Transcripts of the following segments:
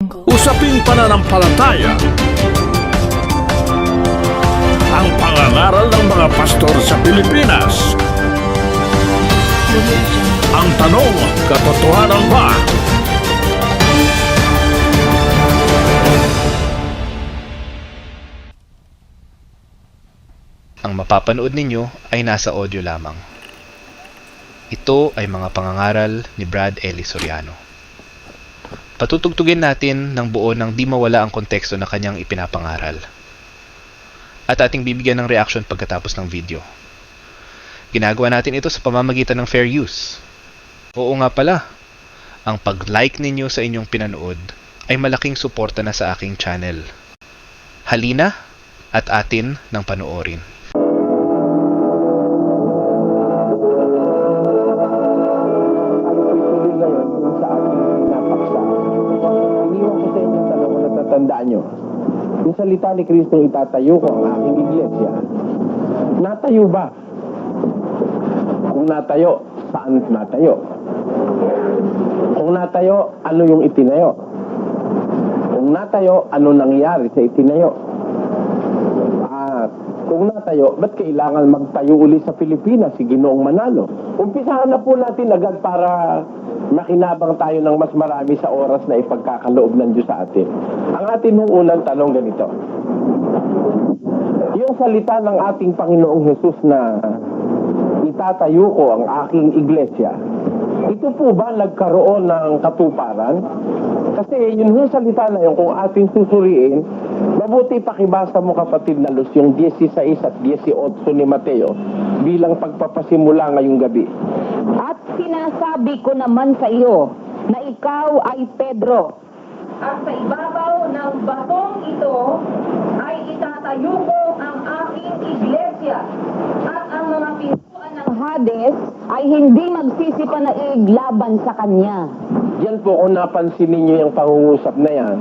Usaping pananampalataya. Ang pangangaral ng mga pastor sa Pilipinas. Ang tanong, katotohanan ba? Ang mapapanood ninyo ay nasa audio lamang. Ito ay mga pangangaral ni Brad Eli Soriano. Patutugtugin natin ng buo nang di mawala ang konteksto na kanyang ipinapangaral. At ating bibigyan ng reaction pagkatapos ng video. Ginagawa natin ito sa pamamagitan ng fair use. Oo nga pala, ang pag-like ninyo sa inyong pinanood ay malaking suporta na sa aking channel. Halina at atin ng panoorin. Tandaan nyo, yung salita ni Kristo, itatayo ko ang aking iglesia. Natayo ba? Kung natayo, saan natayo? Kung natayo, ano yung itinayo? Kung natayo, ano nangyari sa itinayo? At kung natayo, ba't kailangan magtayo uli sa Pilipinas si Ginoong Manalo? Umpisahan na po natin agad para makinabang tayo ng mas marami sa oras na ipagkakaloob ng Diyos sa atin. Ang atin nung unang tanong ganito. Yung salita ng ating Panginoong Hesus na itatayo ko ang aking iglesia, ito po ba nagkaroon ng katuparan? Kasi yun yung salita na yun, kung ating susuriin, mabuti pakibasa mo kapatid na Luz, yung 16 at 18 ni Mateo bilang pagpapasimula ngayong gabi. At sinasabi ko naman sa iyo na ikaw ay Pedro. At sa ibabaw ng batong ito ay itatayo ko ang aking iglesia. At ang mga pintuan ng Hades ay hindi magsisipanaig laban sa kanya. Yan po, kung napansin ninyo yung pangungusap na yan,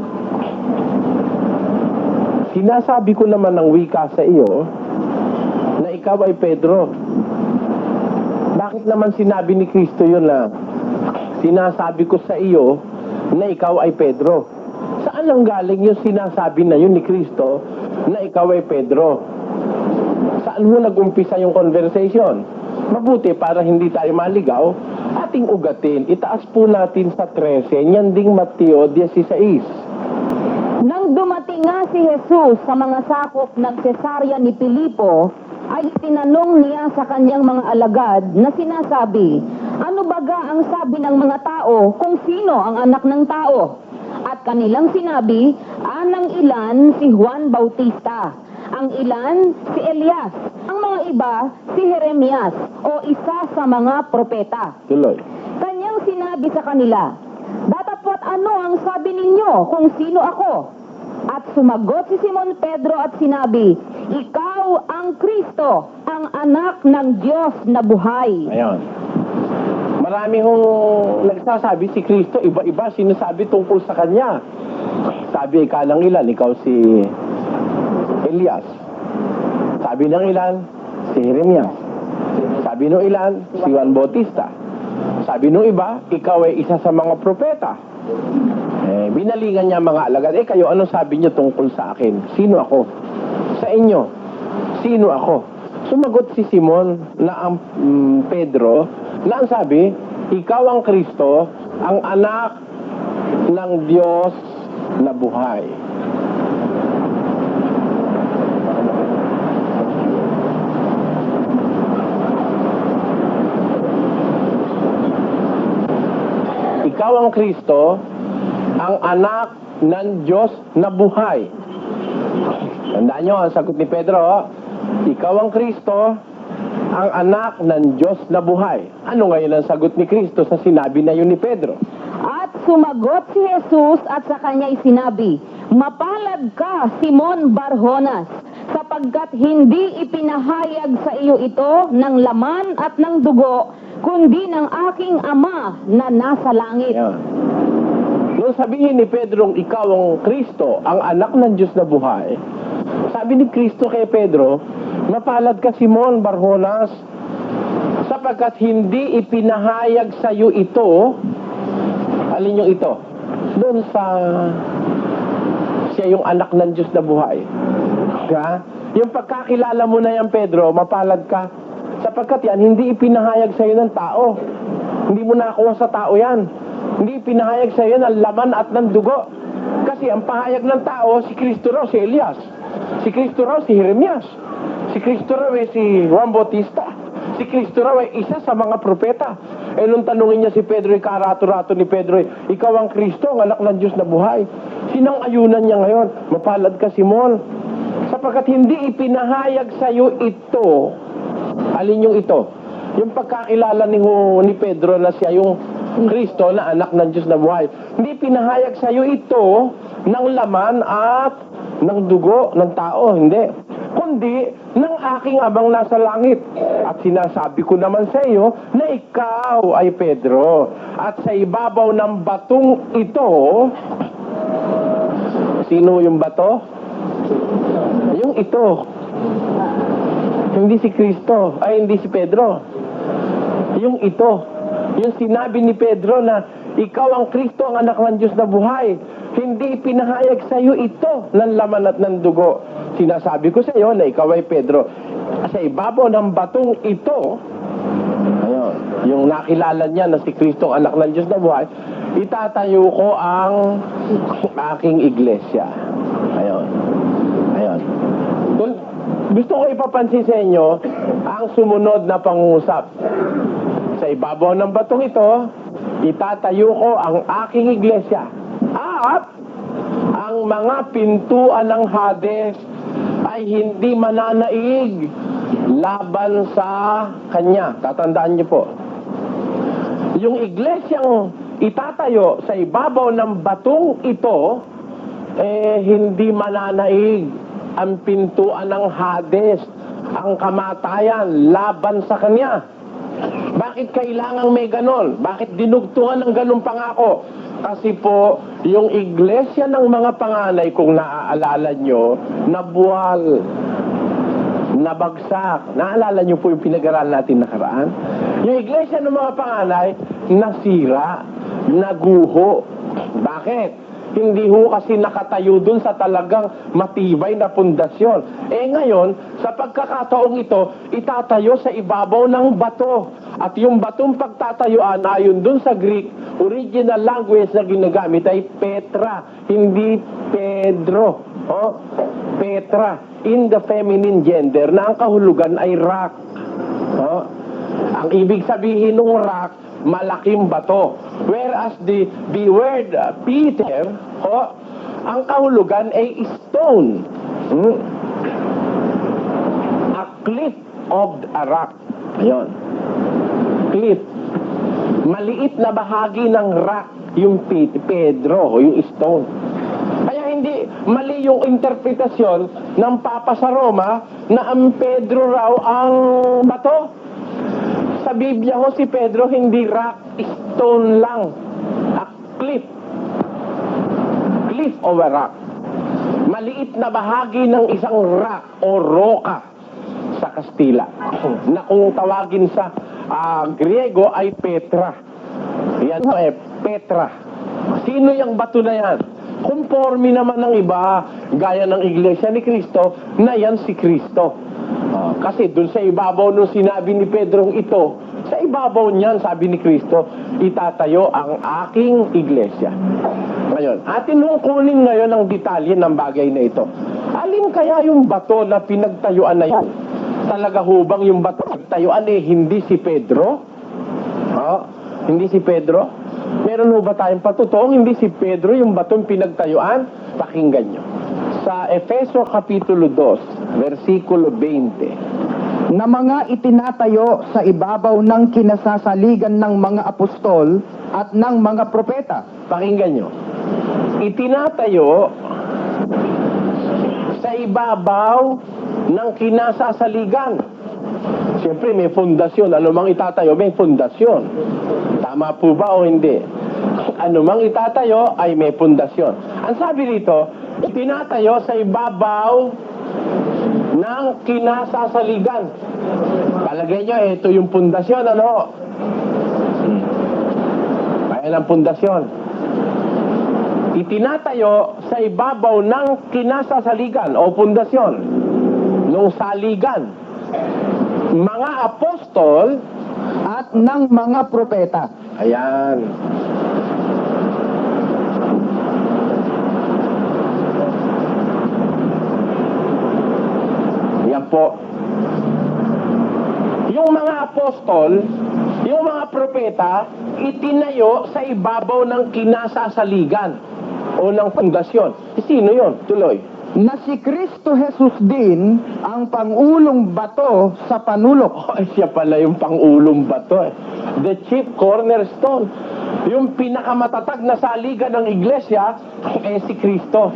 sinasabi ko naman ng wika sa iyo na ikaw ay Pedro. Bakit naman sinabi ni Kristo yun na sinasabi ko sa iyo na ikaw ay Pedro? Saan ang galing yung sinasabi na yun ni Kristo na ikaw ay Pedro? Saan mo nag-umpisa yung conversation? Mabuti para hindi tayo maligaw, ating ugatin. Itaas po natin sa 13, yan ding Mateo 16. Nang dumating nga si Jesus sa mga sakop ng Cesarea ni Filipo, ay tinanong niya sa kanyang mga alagad na sinasabi, ano baga ang sabi ng mga tao kung sino ang anak ng tao? At kanilang sinabi, anang ilan si Juan Bautista, ang ilan si Elias, ang mga iba si Jeremias o isa sa mga propeta. Tuloy. Kanyang sinabi sa kanila, datapwat ano ang sabi ninyo kung sino ako? At sumagot si Simon Pedro at sinabi, ikaw ang Kristo, ang anak ng Diyos na buhay. Ayan. Marami hong nagsasabi si Kristo, iba-iba sinasabi tungkol sa kanya. Sabi ikaw ng ilan, ikaw si Elias. Sabi ng ilan, si Jeremias. Sabi ng ilan, si Juan Bautista. Sabi ng iba, ikaw ay isa sa mga propeta. Binalingan niya mga alagad, kayo, ano sabi niyo tungkol sa akin? Sino ako? Sa inyo, sino ako? Sumagot si Simon na ang Pedro, na ang sabi, ikaw ang Kristo, ang anak ng Diyos na buhay. Ikaw ang Kristo, ang anak ng Diyos na buhay. Tandaan nyo, ang sagot ni Pedro, ikaw ang Kristo, ang anak ng Diyos na buhay. Ano ngayon ang sagot ni Kristo sa sinabi na yun ni Pedro? At sumagot si Jesus at sa kanya sinabi, mapalad ka, Simon Barjonas, sapagkat hindi ipinahayag sa iyo ito ng laman at ng dugo, kundi ng aking Ama na nasa langit. Ayan. Nung sabihin ni Pedro, ikaw ang Kristo, ang anak ng Diyos na buhay, sabi ni Kristo kay Pedro, mapalad ka Simon Barjonas, sapagkat hindi ipinahayag sa iyo ito, alin yung ito? doon sa siya yung anak ng Diyos na buhay. Ha? Yung pagkakilala mo na yan, Pedro, mapalad ka. Sapagkat yan, hindi ipinahayag sa iyo ng tao. Hindi mo nakuha sa tao yan. Hindi ipinahayag sa iyo ng laman at ng dugo. Kasi ang pahayag ng tao, si Kristo raw, si Elias. Si Kristo raw, si Jeremias. Si Kristo raw, si Juan Bautista. Si Kristo raw ay isa sa mga propeta. Eh nung tanungin niya si Pedro, karato-rato ni Pedro, ikaw ang Kristo, ang anak ng Diyos na buhay. Sinang ayunan niya ngayon? Mapalad ka, Simon. Sapagkat hindi ipinahayag sa iyo ito. Alin yung ito? Yung pagkakilala ni Pedro na siya yung Kristo na anak ng Diyos na buhay. Hindi pinahayag sa iyo ito ng laman at ng dugo ng tao. Hindi. Kundi ng aking Amang nasa langit. At sinasabi ko naman sa iyo na ikaw ay Pedro. At sa ibabaw ng batong ito, sino yung bato? Yung ito. Hindi si Kristo. Ay, hindi si Pedro. Yung ito. Yung sinabi ni Pedro na ikaw ang Kristo, ang anak ng Diyos na buhay. Hindi pinahayag sa iyo ito ng laman at ng dugo. Sinasabi ko sa iyo na ikaw ay Pedro. Sa ibabaw ng batong ito, ayun, yung nakilala niya na si Kristo, ang anak ng Diyos na buhay, itatayo ko ang aking iglesia. Ayun. Ayun. Gusto ko ipapansin sa inyo ang sumunod na pangungusap. Sa ibabaw ng batong ito, itatayo ko ang aking iglesia. At ang mga pintuan ng Hades ay hindi mananaig laban sa kanya. Tatandaan niyo po. Yung iglesyang itatayo sa ibabaw ng batong ito, hindi mananaig ang pintuan ng Hades, ang kamatayan laban sa kanya. Bakit kailangang may ganon? Bakit dinugtungan ng ganong pangako? Kasi po, yung iglesia ng mga panganay, kung naaalala nyo, nabuwal, nabagsak. Naalala nyo po yung pinag-aralan natin nakaraan? Yung iglesia ng mga panganay, nasira, naguho. Bakit? Hindi ho kasi nakatayo dun sa talagang matibay na pundasyon. Ngayon, sa pagkakataong ito, itatayo sa ibabaw ng bato. At yung batong pagtatayuan, ayon dun sa Greek, original language na ginagamit ay Petra, hindi Pedro. Petra, in the feminine gender, na ang kahulugan ay rock. Ang ibig sabihin ng rock, malaking bato. Whereas the word Peter, ang kahulugan ay stone. A cliff of a rock. Ayun. Cliff. Maliit na bahagi ng rock yung Pedro, yung stone. Kaya hindi mali yung interpretasyon ng Papa sa Roma na ang Pedro raw ang bato. Sa Biblia ho si Pedro hindi rock, stone lang. A cliff. Cliff of a rock. Maliit na bahagi ng isang rock o roka sa Kastila. Na kung tawagin sa Griego ay Petra. Yan po Petra. Sino yung bato na yan? Conforme naman ng iba, gaya ng Iglesia ni Cristo, na yan si Kristo. Kasi dun sa ibabaw nung sinabi ni Pedro ito, sa ibabaw niyan, sabi ni Kristo, itatayo ang aking iglesia. Ngayon, atin mong kunin ngayon ang detalye ng bagay na ito. Alin kaya yung bato na pinagtayuan na yan? Talaga hubang yung bato pinagtayuan hindi si Pedro? Hindi si Pedro? Meron ho ba tayong patutuong hindi si Pedro yung batong pinagtayuan? Pakinggan nyo. Sa Efeso Kapitulo 2, versikulo 20. Na mga itinatayo sa ibabaw ng kinasasaligan ng mga apostol at ng mga propeta. Pakinggan nyo. Itinatayo sa ibabaw ng kinasasaligan. Siyempre may fondasyon. Ano mang itatayo, may fondasyon. Tama po ba o hindi? Ano mang itatayo ay may fondasyon. Ang sabi dito, itinatayo sa ibabaw ng kinasasaligan. Palagay nyo, ito yung pundasyon, ano? Kaya ng pundasyon. itinatayo sa ibabaw ng kinasasaligan o pundasyon ng saligan, mga apostol at ng mga propeta. Ayan. Yan po. Yung mga apostol, yung mga propeta, itinayo sa ibabaw ng kinasasaligan o ng pundasyon. Sino yon? Tuloy. Na si Kristo Jesus din ang pangulong bato sa panulok. Oh, siya pala yung pangulong bato eh. The chief cornerstone. Yung pinakamatatak na saligan ng iglesia eh si Kristo.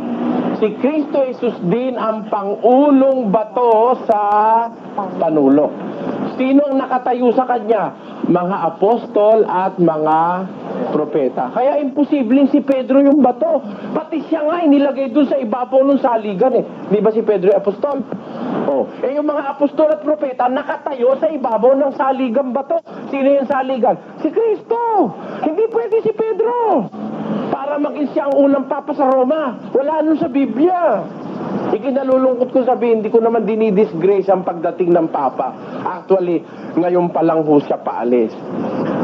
Si Kristo Jesus din ang pangulong bato sa panulok. Sino ang nakatayo sa kanya? Mga apostol at mga propeta. Kaya imposibleng si Pedro yung bato. Pati siya nga inilagay doon sa ibabaw ng saligan eh. Di ba si Pedro yung apostol? Oh. Eh yung mga apostol at propeta nakatayo sa ibabaw ng saligan bato. Sino yung saligan? Si Kristo. Hindi pwede si Pedro. Para maging siya ang unang papa sa Roma. Wala nun sa Biblia. Ikinalulungkot ko sabihin, hindi ko naman dinidisgrace ang pagdating ng Papa. Actually, ngayon pa lang ho siya paalis.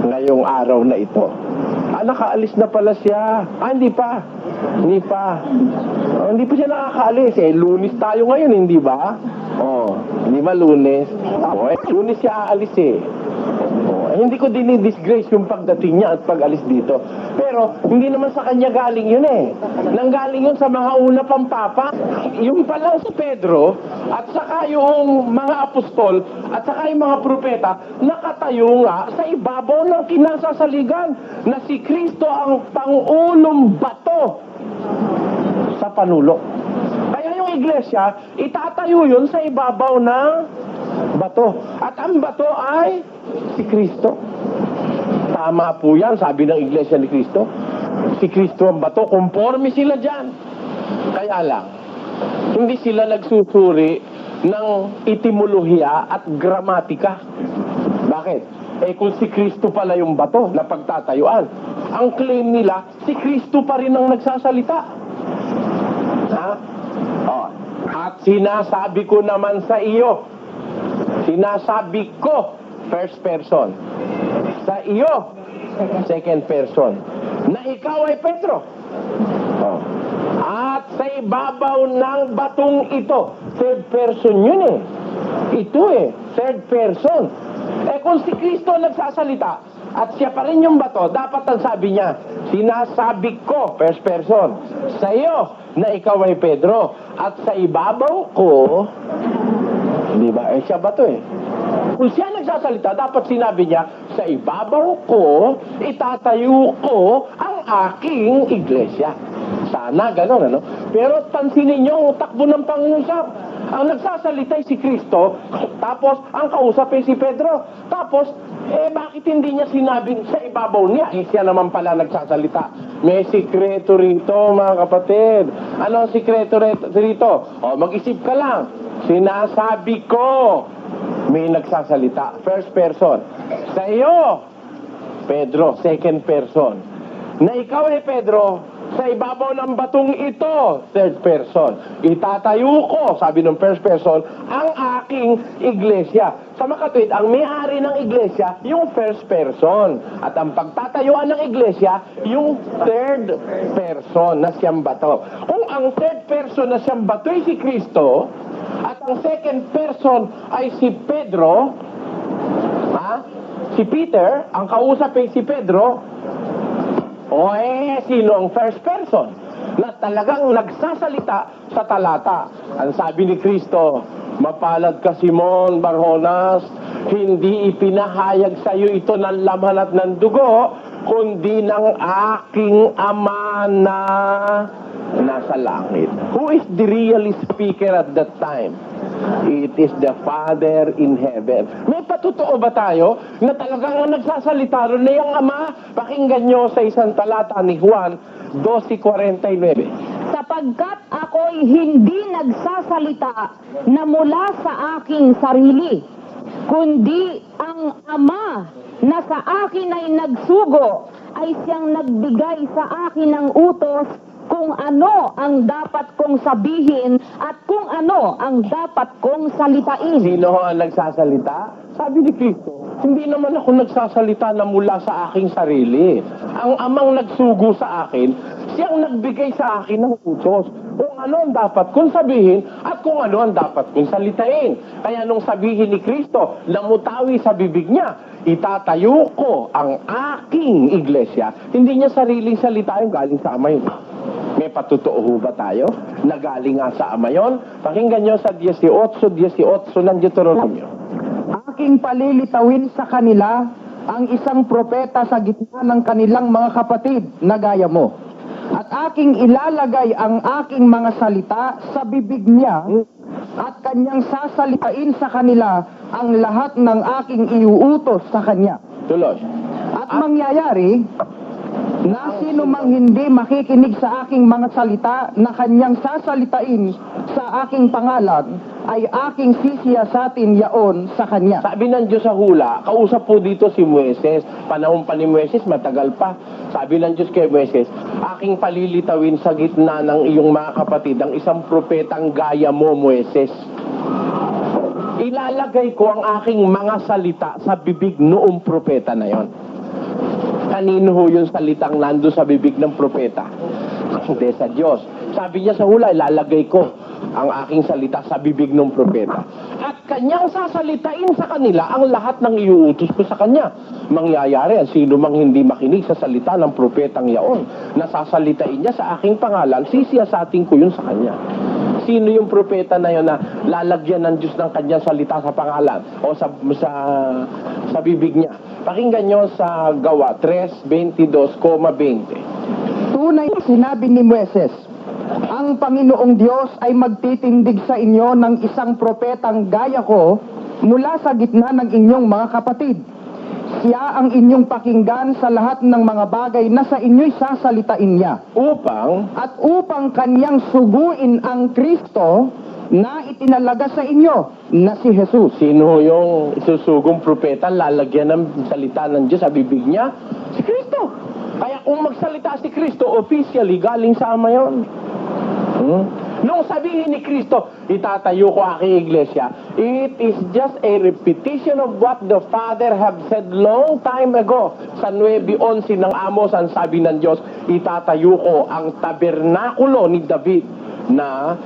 Ngayong araw na ito. Nakaalis na pala siya. Hindi pa. Hindi pa. Hindi pa siya nakakaalis. Lunes tayo ngayon, hindi ba? Hindi ba Lunes? Lunes siya aalis hindi ko dinidisgrace yung pagdating niya at pag-alis dito. Pero, hindi naman sa kanya galing yun Nanggaling yun sa mga una pang papa. Yung pala si Pedro, at saka yung mga apostol, at saka yung mga propeta, nakatayo nga sa ibabaw ng kinasasaligan na si Kristo ang pangulong bato sa panulok. Kaya yung iglesia, itatayo yun sa ibabaw ng bato. At ang bato ay si Kristo. Tama po yan, sabi ng Iglesia ni Kristo. Si Kristo ang bato, conforme sila dyan. Kaya lang, hindi sila nagsusuri ng etimolohiya at gramatika. Bakit? Kung si Kristo pala yung bato na pagtatayuan, ang claim nila, si Kristo pa rin ang nagsasalita. At sinasabi ko naman sa iyo, sinasabi ko, first person. Sa iyo, second person. Na ikaw ay Pedro. At sa ibabaw ng batong ito, third person yun Ito third person. Kung si Kristo nagsasalita, at siya pa rin yung bato, dapat ang sabi niya, sinasabi ko, first person, sa iyo, na ikaw ay Pedro. At sa ibabaw ko, di ba? Siya bato Kung siya nagsasalita, dapat sinabi niya, sa ibabaw ko, itatayo ko ang aking iglesia. Sana, gano'n, Pero pansinin niyo ang takbo ng pangungusap. Ang nagsasalita ay si Kristo, tapos ang kausap ay si Pedro. Tapos, bakit hindi niya sinabing sa ibabaw niya? Siya naman pala nagsasalita. May sikreto rito, mga kapatid. Ano ang sikreto rito? Mag-isip ka lang. Sinasabi ko, may nagsasalita. First person. Sa iyo, Pedro, second person. Na ikaw ay Pedro, sa ibabaw ng batong ito, third person. Itatayo ko, sabi ng first person, ang aking iglesia. Sa makatwid, ang may-ari ng iglesia, yung first person. At ang pagtatayuan ng iglesia, yung third person na siyang bato. Kung ang third person na siyang bato ay si Kristo, at ang second person ay si Pedro, si Peter, ang kausap ay si Pedro, sino ang first person na talagang nagsasalita sa talata? Ang sabi ni Kristo, mapalad ka Simon Barjonas, hindi ipinahayag sa iyo ito ng laman at ng dugo, kundi ng aking Ama na nasa langit. Who is the real speaker at that time? It is the Father in heaven. May patotoo ba tayo na talagang nagsasalita ron na yung Ama? Pakinggan nyo sa isang talata ni Juan 12:49. Sapagkat ako'y hindi nagsasalita na mula sa aking sarili, kundi ang Ama na sa akin ay nagsugo ay siyang nagbigay sa akin ng utos kung ano ang dapat kong sabihin at kung ano ang dapat kong salitain. Sino ho ang nagsasalita? Sabi ni Kristo, hindi naman ako nagsasalita na mula sa aking sarili. Ang amang nagsugo sa akin, siyang nagbigay sa akin ng utos. Kung ano ang dapat kong sabihin at kung ano ang dapat kong salitain. Kaya nung sabihin ni Kristo, namutawi sa bibig niya, itatayo ko ang aking iglesia. Hindi niya sariling salita yung galing sa Ama yun. May patutoo ho ba tayo? Na galing nga sa Ama yun? Pakinggan nyo sa 18:18 ng Deuteronomio. Aking palilitawin sa kanila ang isang propeta sa gitna ng kanilang mga kapatid na gaya mo. At aking ilalagay ang aking mga salita sa bibig niya at kanyang sasalitain sa kanila ang lahat ng aking iuutos sa kanya. Tuloy. At mangyayari na sino mang hindi makikinig sa aking mga salita na kanyang sasalitain sa aking pangalan ay aking sisiyasatin yaon sa kanya. Sabi ng Diyos sa hula, kausap po dito si Moises. Panahon pa ni Moises, matagal pa. Sabi ng Diyos kay Moises, aking palilitawin sa gitna ng iyong mga kapatid ang isang propetang gaya mo, Moises. Ilalagay ko ang aking mga salita sa bibig noong propeta na yon. Kanino ho yung salitang nando sa bibig ng propeta? Hindi sa Diyos. Sabi niya sa hula, ilalagay ko ang aking salita sa bibig ng propeta. At kanyang sasalitain sa kanila ang lahat ng iuutos ko sa kanya. Mangyayari ang sino mang hindi makinig sa salita ng propetang yaon. Nasasalitain niya sa aking pangalan, sisiyasatin ko yun sa kanya. Sino yung propeta na yun na lalagyan ng Diyos ng kanyang salita sa pangalan o sa bibig niya? Pakinggan nyo sa Gawa 3:22,20. Tunay sinabi ni Moises, ang Panginoong Diyos ay magtitindig sa inyo ng isang propetang gaya ko mula sa gitna ng inyong mga kapatid. Siya ang inyong pakinggan sa lahat ng mga bagay na sa inyo'y sasalitain niya. Upang kanyang suguin ang Kristo na itinalaga sa inyo na si Jesus. Sino yung isusugong propeta lalagyan ng salita ng Diyos sa bibig niya? Si Kristo. Kaya kung magsalita si Kristo, officially galing sa Ama yun. Nung sabihin ni Kristo, itatayo ko aking iglesia, it is just a repetition of what the Father have said long time ago. Sa 9:11 ng Amos, ang sabi ng Diyos, itatayo ko ang tabernakulo ni David na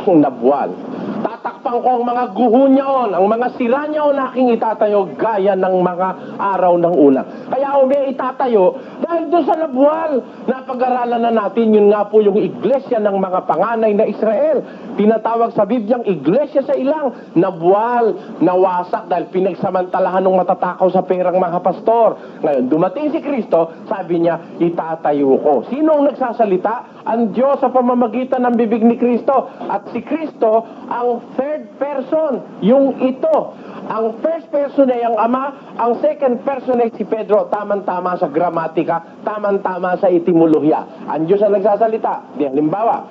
nabuwal. Tatakpan ko ang mga guho niyaon, ang mga sira niyaon aking itatayo gaya ng mga araw ng una. Kaya may itatayo dahil doon sa nabuwal. Napag-aralan na natin, yun nga po yung iglesia ng mga panganay na Israel. Tinatawag sa Bibyang iglesia sa ilang nabuwal, nawasak dahil pinagsamantalahan ng matatakaw sa perang mga pastor. Ngayon, dumating si Kristo, sabi niya, itatayo ko. Sino ang nagsasalita? Ang Diyos sa pamamagitan ng bibig ni Kristo. At si Kristo, ang third person, yung ito. Ang first person ay ang Ama, ang second person ay si Pedro. Tama-tama sa gramatika, tama-tama sa etimolohiya. Ang Diyos ang nagsasalita. Di halimbawa,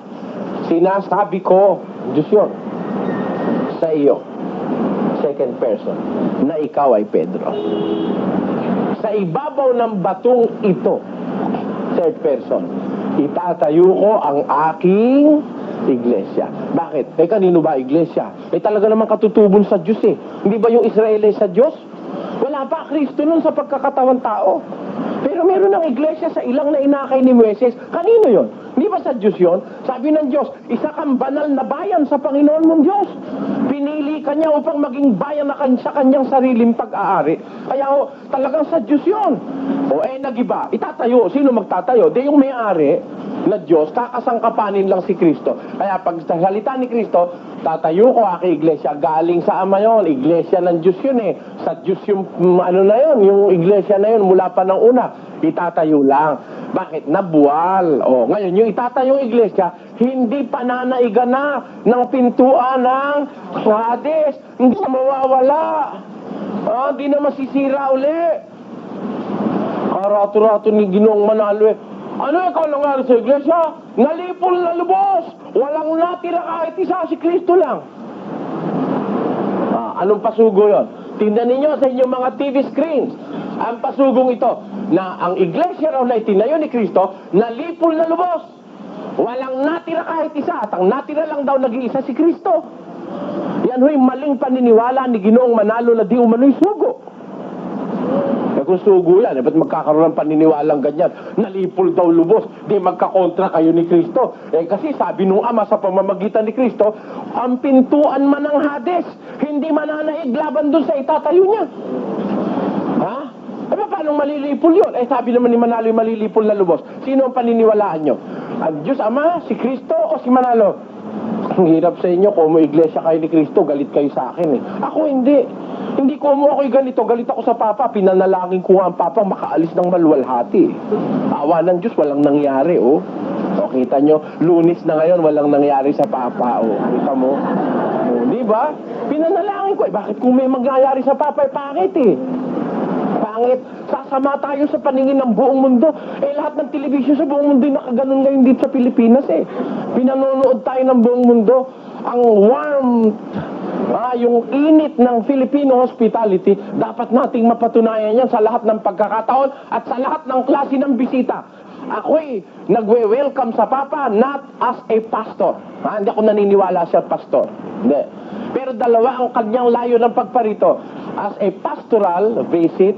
sinasabi ko, Diyos yun, sa iyo, second person, na ikaw ay Pedro. Sa ibabaw ng batong ito, third person, itatayo ko ang aking iglesia. Bakit? Kanino ba iglesia? Talaga naman katutubon sa Diyos eh. Hindi ba yung Israel ay sa Diyos? Wala pa Kristo nun sa pagkakatawan tao. Pero meron ng iglesia sa ilang na inakay ni Moises. Kanino yon? Hindi ba sa Diyos yon? Sabi ng Diyos, isa kang banal na bayan sa Panginoon mong Diyos. Pinili ka niya upang maging bayan na sa kanyang sariling pag-aari. Kaya talagang sa Diyos yon. Nagiba, itatayo. Sino magtatayo? Di yung may-ari na Diyos, kakasangkapanin lang si Kristo. Kaya pag sa salita ni Kristo, tatayo ko aking iglesia, galing sa Ama yon. Iglesia ng Diyos yun eh. Sa Diyos yung yung iglesia na yun, mula pa ng una, itatayo lang. Bakit? Nabuwal. Ngayon, yung itatayong iglesia, hindi pananaiga na ng pintuan ng Hades. Hindi na mawawala. Hindi na masisira uli. Karato-rato ni Ginoong Manalo eh. Ano ikaw nangyari sa iglesia? Nalipol na lubos. Walang natira kahit isa, si Kristo lang. Anong pasugo yon? Tingnan ninyo sa inyong mga TV screens. Ang pasugong ito, na ang iglesia raw na itinayo ni Kristo, nalipol na lubos. Walang natira kahit isa, at ang natira lang daw nag-iisa si Kristo. Yan ho'y maling paniniwala ni Ginoong Manalo na di umano'y sugo. Kung sugo yan, ba't magkakaroon ng paniniwalang ganyan? Nalipol daw lubos, di magkakontra kayo ni Kristo. Kasi sabi nung Ama sa pamamagitan ni Kristo, ang pintuan man ng Hades, hindi mananaig laban doon sa itatayo niya. Ha? Paano malilipol yun? Sabi naman ni Manalo yung malilipol na lubos. Sino ang paniniwalaan nyo? Ang Diyos Ama, si Kristo o si Manalo? Ang hirap sa inyo, kung iglesia kayo ni Kristo, galit kayo sa akin. Ako hindi. Hindi ko mo ako'y ganito. Galit ako sa Papa. Pinanalangin ko ang Papa makaalis ng maluwalhati. Awa ng Diyos, walang nangyari, oh. O, kita nyo, Lunes na ngayon, walang nangyari sa Papa, oh. Kita mo? Oh, di ba? Pinanalangin ko, bakit kung may mangyayari sa Papa, pangit, eh. Pangit. Sasama tayo sa paningin ng buong mundo. Lahat ng television sa buong mundo nakaganon ngayon dito sa Pilipinas, eh. Pinanonood tayo ng buong mundo. Ang warmth, yung init ng Filipino hospitality, dapat nating mapatunayan yan sa lahat ng pagkakataon at sa lahat ng klase ng bisita. Ako'y nagwe-welcome sa Papa not as a pastor. Hindi ako naniniwala siya pastor. Hindi. Pero dalawa ang kanyang layo ng pagparito. As a pastoral visit,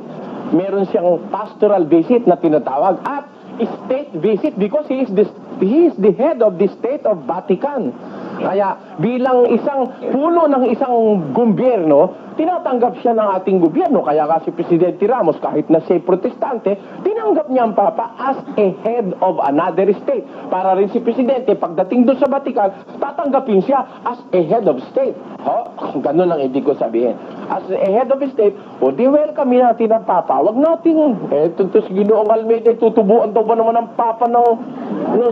meron siyang pastoral visit na tinatawag at state visit because he is the head of the state of Vatican. Kaya bilang isang puno ng isang gobyerno, tinatanggap siya ng ating gobyerno. Kaya kasi Presidente Ramos, kahit na siya'y protestante, tinanggap niya ang Papa as a head of another state. Para rin si Presidente, pagdating doon sa Vatican, tatanggapin siya as a head of state. Ganun ang ibig ko sabihin. As a head of state, di welcome natin ang Papa. Wag natin, ito si Ginoong Almeida, tutubuan daw ba naman ang Papa ng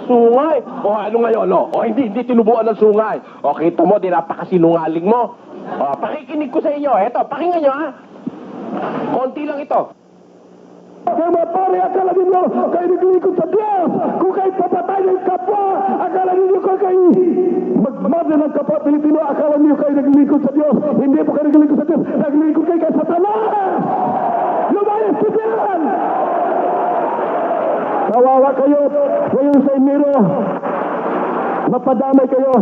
sungay? Ano ngayon, no? Hindi tinubuan ng sungay. Kita mo, di napakasinungaling mo. Pakikinig ko sa inyo. Eto, pakinggan nyo, ha? Konti lang ito. Kaya mga pare, akala ninyo kayo naglilingkod sa Diyos. Kung kayo papatay ng kapwa, akala ninyo kayo magmada ng kapwa Pilipino, akala ninyo kayo naglilingkod sa Diyos. Hindi po kayo naglilingkod sa Diyos. Naglilingkod kayo kay Satanas. Lumayas ko diyan! Kawawa kayo ngayon sa Emiro. Mapadamay kayo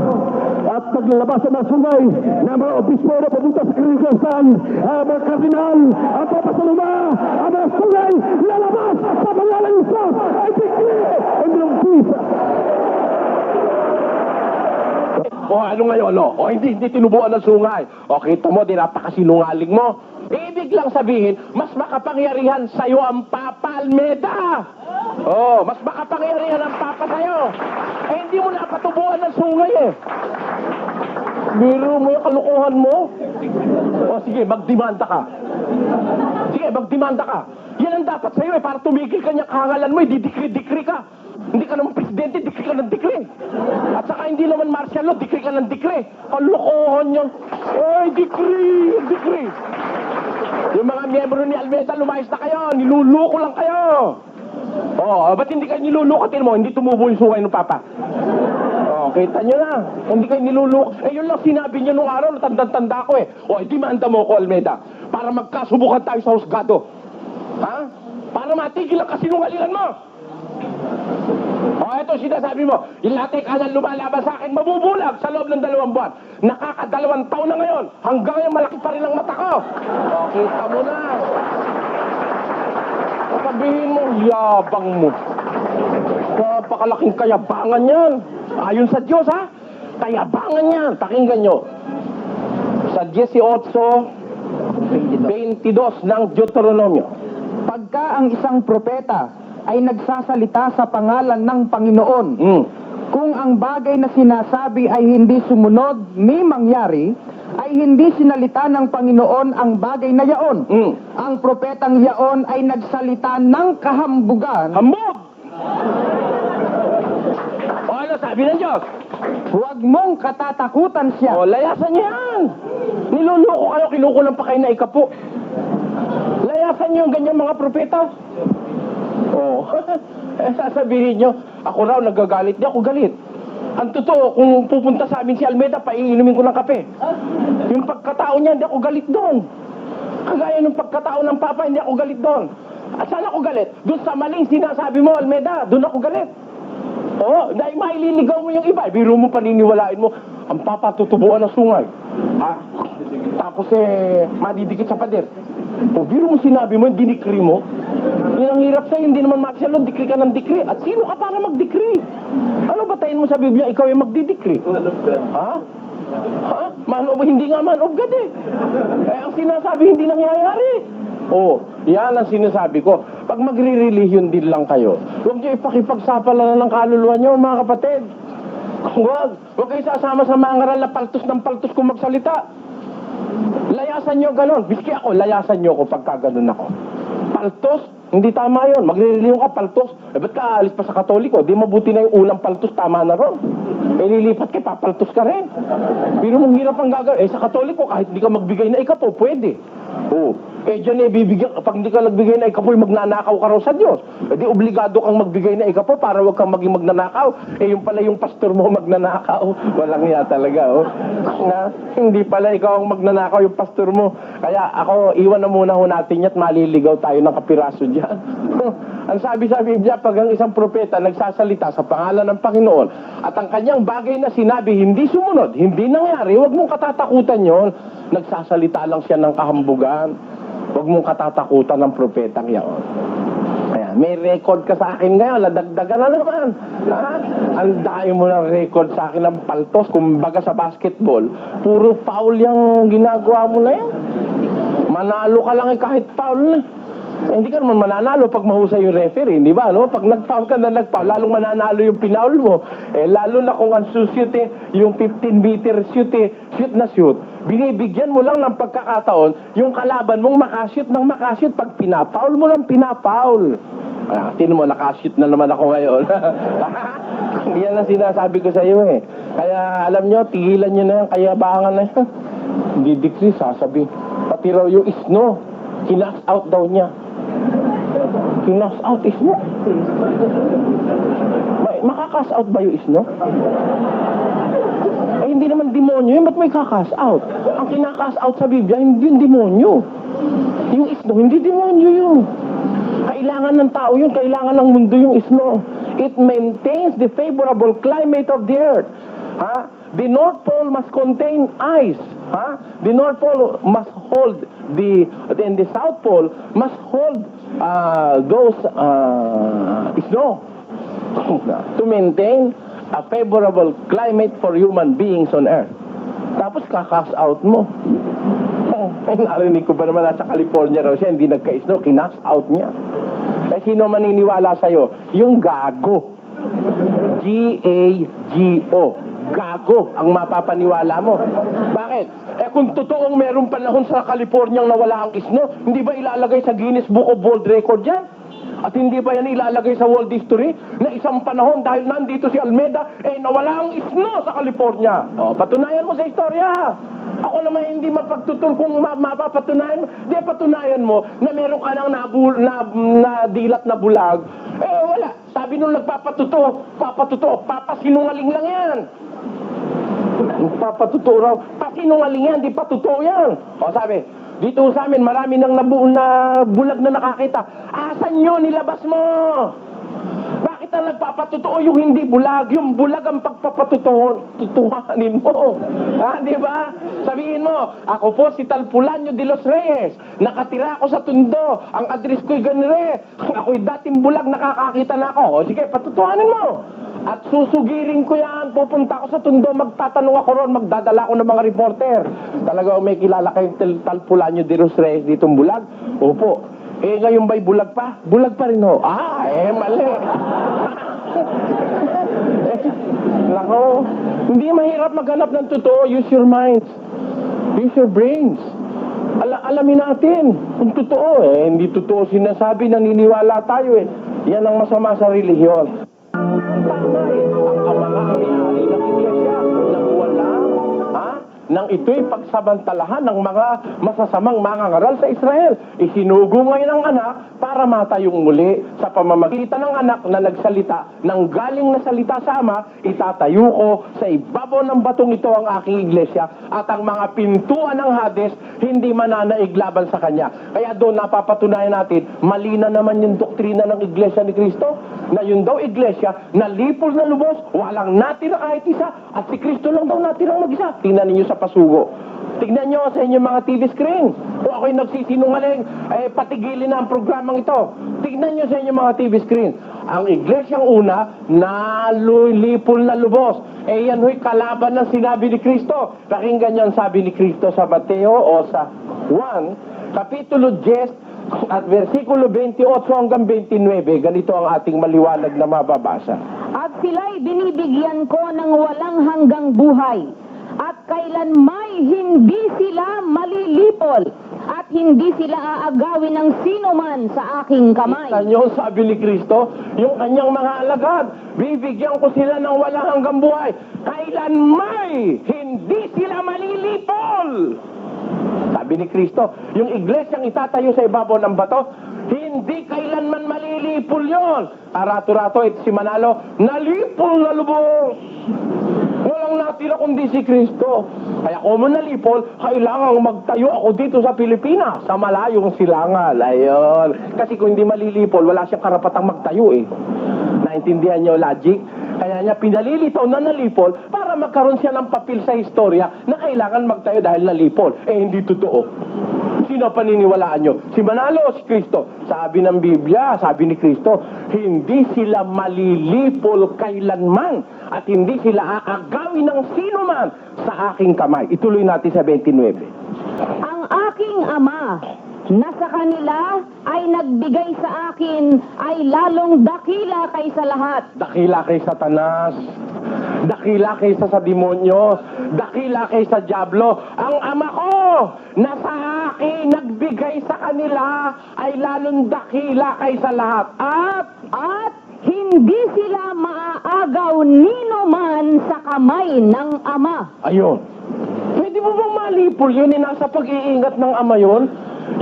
at paglalabasan ng sungay na mga obispo na papunta sa Kaligasan, mga kardinal, ang papasaluma, ang mga sungay, lalabas sa pangalan ng Diyos ay bigli ang mga bisa. Ano ngayon, no? Hindi tinubuan ng sungay. Kita mo, di napakasinungaling mo. Ibig lang sabihin, mas makapangyarihan sa'yo ang Papa Almeida. Mas makapangyarihan ang Papa sa'yo. Hindi mo napatubuan ng sungay, eh. Biro mo yung kalukuhan mo. Sige, magdemanda ka. Sige, magdemanda ka. Yan ang dapat sa'yo, eh. Para tumigil ka niya kahangalan mo, didikri-dikri ka. Hindi ka naman presidente, dikri ka ng dikri. At saka hindi naman martial law, dikri ka ng dikri. Kalukuhan yun. Dikri. Yung mga miyembro ni Almeida, lumayas na kayo. Niluluko lang kayo. Ba't hindi kayo niluluko? Tingnan mo, hindi tumubo yung sungay ng Papa. Kita nyo na. Hindi kayo niluluko. Yun lang sinabi nyo nung araw, tanda-tanda ko, eh. Demanda mo ko, Almeida. Para magkasubukan tayo sa husgado. Para matigil ang kasinungalingan mo. Ito sinasabi mo, yung lahat ay kanan lumalaban sa akin, mabubulag sa loob ng 2 buwan. Nakaka2 taon na ngayon. Hanggang ngayon, malaki pa rin ang mata ko. Kita mo na. Sabihin mo, yabang mo. Napakalaking kayabangan yan. Ayon sa Diyos, ha? Kayabangan yan. Pakinggan nyo. Sa 18:22 ng Deuteronomio. Pagka ang isang propeta ay nagsasalita sa pangalan ng Panginoon, kung ang bagay na sinasabi ay hindi sumunod ni mangyari, ay hindi sinalita ng Panginoon ang bagay na yaon. Ang propetang yaon ay nagsalita ng kahambugan. Hambog! Ano sabi ng Diyos? Huwag mong katatakutan siya. Layasan niyo yan! Niluloko kayo, kinukulang pa kayo na ikapo. Layasan niyo yung ganyan mga propeta. Sasabihin nyo, ako raw nagagalit. Di ako galit. Ang totoo, kung pupunta sa amin si Almeida, paiinumin ko ng kape. Yung pagkatao niya, hindi ako galit doon. Kagaya ng pagkatao ng Papa, hindi ako galit doon. At saan ako galit? Doon sa maling sinasabi mo, Almeida, doon ako galit. Oo, dahil maililigaw mo yung iba. Biro mo, paniniwalain mo, ang papatutubuan ng sungay. Tapos madidikit sa pader. O biro mo, sinabi mo, dinikri mo. Yun ang hirap sa'yo, hindi naman makisalon, dikri ka ng dikri. At sino ka para magdikri? Ano batayin mo sa Biblia, ikaw yung magdidikri? Ha? Man of, hindi nga man of God eh. Ang sinasabi, hindi nangyayari. Yan ang sinasabi ko. Pag magre-religion din lang kayo, huwag niyo ipakipagsapalaran ng kaluluwa niyo, mga kapatid. Huwag kayo sasama sa mga ngaral na paltos ng paltos kung magsalita. Layasan niyo ganon. Biski ako, layasan niyo ako pagka ganon ako. Paltos, hindi tama yun. Magre-religion ka, paltos. Ba't ka alis pa sa Katoliko? Di mabuti na yung unang paltos, tama na ron. Lilipat ka, papaltos ka rin. Pero mong hirap ang gagawin. Sa Katoliko, kahit hindi ka magbigay na ikapo, pwede. Diyan bibigyan, pag hindi ka nagbigay na ikapoy, magnanakaw ka raw sa Diyos. Di obligado kang magbigay na ikapo para wag kang maging magnanakaw. Yung pala yung pastor mo magnanakaw. Walang niya talaga, Na, hindi pala ikaw ang magnanakaw yung pastor mo. Kaya ako, iwan na muna natin at maliligaw tayo ng kapiraso diyan. Ang sabi sa Biblia, pag ang isang propeta nagsasalita sa pangalan ng Panginoon at ang kanyang bagay na sinabi hindi sumunod, hindi nangyari, huwag mong katatakutan yon. Nagsasalita lang siya ng kahambugan. Huwag mong katatakutan ng propetang yaon. Ayan, may record ka sa akin ngayon, ladagdagan na naman. Ang dami mo ng record sa akin ng paltos, kumbaga sa basketball, puro foul yung ginagawa mo na yan. Manalo ka lang kahit foul na. Hindi ka naman mananalo pag mahusay yung referee, di ba? No? Pag nag-foul ka na nag-foul, lalong mananalo yung pinaul mo. Lalo na kung ang shoot yung 15-meter shoot na shoot, binibigyan mo lang ng pagkakataon yung kalaban mong makashoot ng makashoot. Pag pinapaul mo lang, pinapaul. Tingnan mo, nakashoot na naman ako ngayon. Yan ang sinasabi ko sa iyo eh. Kaya alam nyo, tigilan nyo na yan, kayabangan na yan. Hindi dikri, sasabi. Pati raw yung isno, kinas out daw niya. Kinas out isno? Makakas out ba yung isno? Hindi naman demonyo yun, ba't may kakas out? Ang kinakas out sa Biblia, hindi yung demonyo. Yung isno, hindi demonyo yun. Kailangan ng tao yun, kailangan ng mundo yung isno. It maintains the favorable climate of the earth. The North Pole must contain ice. The North Pole must hold and the South Pole must hold those snow to maintain a favorable climate for human beings on earth. Tapos kakas out mo. Narinig ko ba naman nasa California raw siya, hindi nagka-snow, kinas out niya. Sino maniniwala sa'yo? Yung gago. G-A-G-O. Gago ang mapapaniwala mo. Bakit? Kung totoong merong panahon sa California na wala ang snow, hindi ba ilalagay sa Guinness Book of World Record yan? At hindi ba yan ilalagay sa world history na isang panahon dahil nandito si Almeida, nawala ang snow sa California? Patunayan mo sa istorya. Ako naman hindi mapagtutol kung mapapatunayan mo. Di patunayan mo na meron ka nang nadilat na bulag. Wala. Sabi nung nagpapatuto, papasinungaling lang yan. Papatuto raw. Pasinungaling yan, di patutoo yan. Sabi, dito sa amin, marami nang bulag na nakakita. Asan nyo? Nilabas mo! Bakit ang nagpapatutuo yung hindi bulag? Yung bulag ang pagpapatutuhanin mo. Di ba? Sabihin mo, ako po si Talpulanyo de los Reyes. Nakatira ako sa Tondo. Ang address ko'y ganire. Ako'y dating bulag, nakakakita na ako. Sige, patutuhanin mo. At susugirin ko yan. Pupunta ako sa Tondo, magtatanong ako ron, magdadala ako ng mga reporter. Talaga may kilala kayong Talpulanyo de los Reyes ditong bulag? Opo. Ngayon ba'y bulag pa? Bulag pa rin ho. Mali. Nako, hindi mahirap maghanap ng totoo. Use your minds. Use your brains. Alamin natin kung totoo hindi totoo sinasabi, naniniwala tayo Yan ang masama sa relihiyon. Tama ang mga ari-ari ng iglesia nang wala nang ito'y pagsamantalahan ng mga masasamang mangangaral sa Israel. Isinugo ngayon ang anak para matayong muli sa pamamagitan ng anak na nagsalita ng galing na salita sa Ama, itatayo ko sa ibabaw ng batong ito ang aking iglesia at ang mga pintuan ng Hades hindi mananaig laban sa kanya. Kaya doon napapatunayan natin, mali na naman yung doktrina ng iglesia ni Kristo. na yun daw iglesia, nalipol na lubos, walang natira kahit isa, at si Kristo lang daw natirang mag-isa. Tingnan ninyo sa pasugo. Tingnan nyo sa inyong mga TV screen. Kung ako'y nagsisinungaling, patigilin na ang programang ito. Tingnan nyo sa inyong mga TV screen. Ang iglesyang una, nalulipol na lubos. Yan ho'y kalaban ng sinabi ni Kristo. Pakinggan nyo ang sabi ni Kristo sa Mateo o sa Juan, Kapitulo 10, at versikulo 28 hanggang 29, ganito ang ating maliwanag na mababasa. At sila'y binibigyan ko ng walang hanggang buhay, at kailanmay hindi sila malilipol, at hindi sila aagawin ng sino man sa aking kamay. Kanyo, sabi ni Kristo, yung kanyang mga alagad, bibigyan ko sila ng walang hanggang buhay. Kailanmay hindi sila malilipol. Sabi ni Kristo, yung iglesyang itatayo sa ibabaw ng bato, hindi kailanman malilipol yon. Arato-rato, si Manalo, nalipol na lubos. Walang natira kundi si Kristo. Kaya kung mo nalipol, kailangang magtayo ako dito sa Pilipinas, sa malayong silangan. Ayun. Kasi kung hindi malilipol, wala siyang karapatang magtayo eh. Naintindihan niyo logic? Kaya niya pinalilitaw na nalipol para magkaroon siya ng papel sa istorya na kailangan magtayo dahil nalipol. Hindi totoo. Sino paniniwalaan nyo? Si Manalo o si Kristo? Sabi ng Biblia, sabi ni Kristo, hindi sila malilipol kailanman at hindi sila aagawin ng sino man sa aking kamay. Ituloy natin sa 29. Ang aking Ama na sa kanila ay nagbigay sa akin ay lalong dakila kaysa lahat. Dakila kay Satanas, dakila kaysa sa demonyo, dakila kaysa Diablo. Ang Ama ko na sa akin nagbigay sa kanila ay lalong dakila kaysa lahat. At hindi sila maaagaw nino man sa kamay ng Ama. Ayun. Pwede mo bang malipol yun? Nasa pag-iingat ng Ama yun?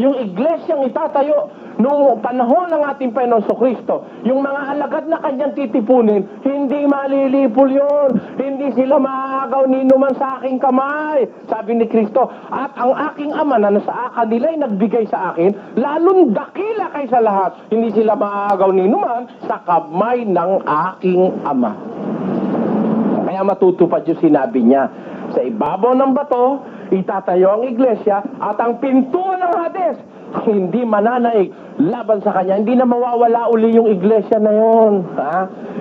Yung iglesyang itatayo noong panahon ng ating Panginoon Kristo, yung mga alagad na kanyang titipunin, hindi malilipol yun. Hindi sila maaagaw nino man sa aking kamay. Sabi ni Kristo, at ang aking Ama na nasa kanila ay nagbigay sa akin, lalong dakila kaysa lahat. Hindi sila maaagaw nino man sa kamay ng aking Ama. Kaya matutupad yung sinabi niya. Sa ibabaw ng bato, itatayo ang iglesia at ang pintuan ng Hades hindi mananaig laban sa kanya. Hindi na mawawala uli yung iglesia na yun. Ha?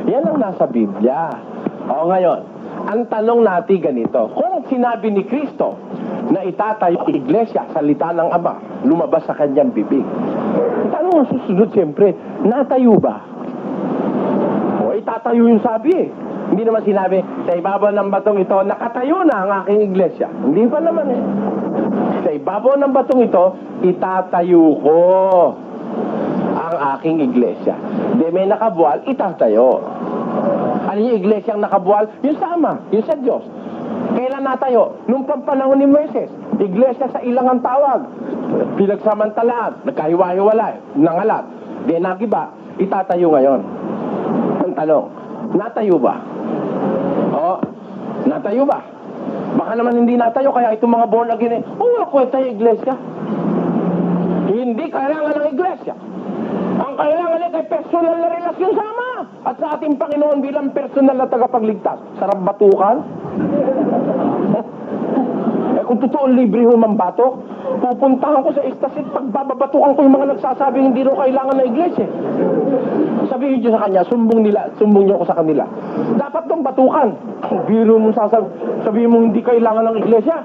Yan ang nasa Biblia. O ngayon, ang tanong natin ganito. Kung sinabi ni Kristo na itatayo ang iglesia, salita ng Ama, lumabas sa kanyang bibig. Ang tanong ang susunod siyempre, natayo ba? O itatayo yung sabi eh. Hindi naman sinabi, sa ibabaw ng batong ito, nakatayo na ang aking iglesia. Hindi pa naman eh. Sa ibabaw ng batong ito, itatayo ko ang aking iglesia. Di may nakabuwal, itatayo. Ano yung iglesia ang nakabuwal? Yung sa Ama, yung sa Diyos. Kailan natayo? Nung panahon ni Moises. Iglesia sa ilang ang tawag. Pinagsamantalaan, nagkahiwa-hiwalay, nangalat. Di nagiba, itatayo ngayon. Ang tanong, natayo ba? Oo, natayo ba? Baka naman hindi natayo, kaya itong mga born again wala kwenta yung iglesia. Hindi kailangan ng iglesia. Ang kailangan ay personal na relasyon sa Ama at sa ating Panginoon bilang personal na tagapagligtas. Sarap batukan? Kung totoo libre ho mambatok, pupuntahan ko sa istasit, pagbababatukan ko yung mga nagsasabing hindi ro kailangan ng iglesia. Sabihin nyo sa kanya, sumbong nyo ako sa kanila. Dapat dong batukan. Biro mo sabihin mo hindi kailangan ng iglesia.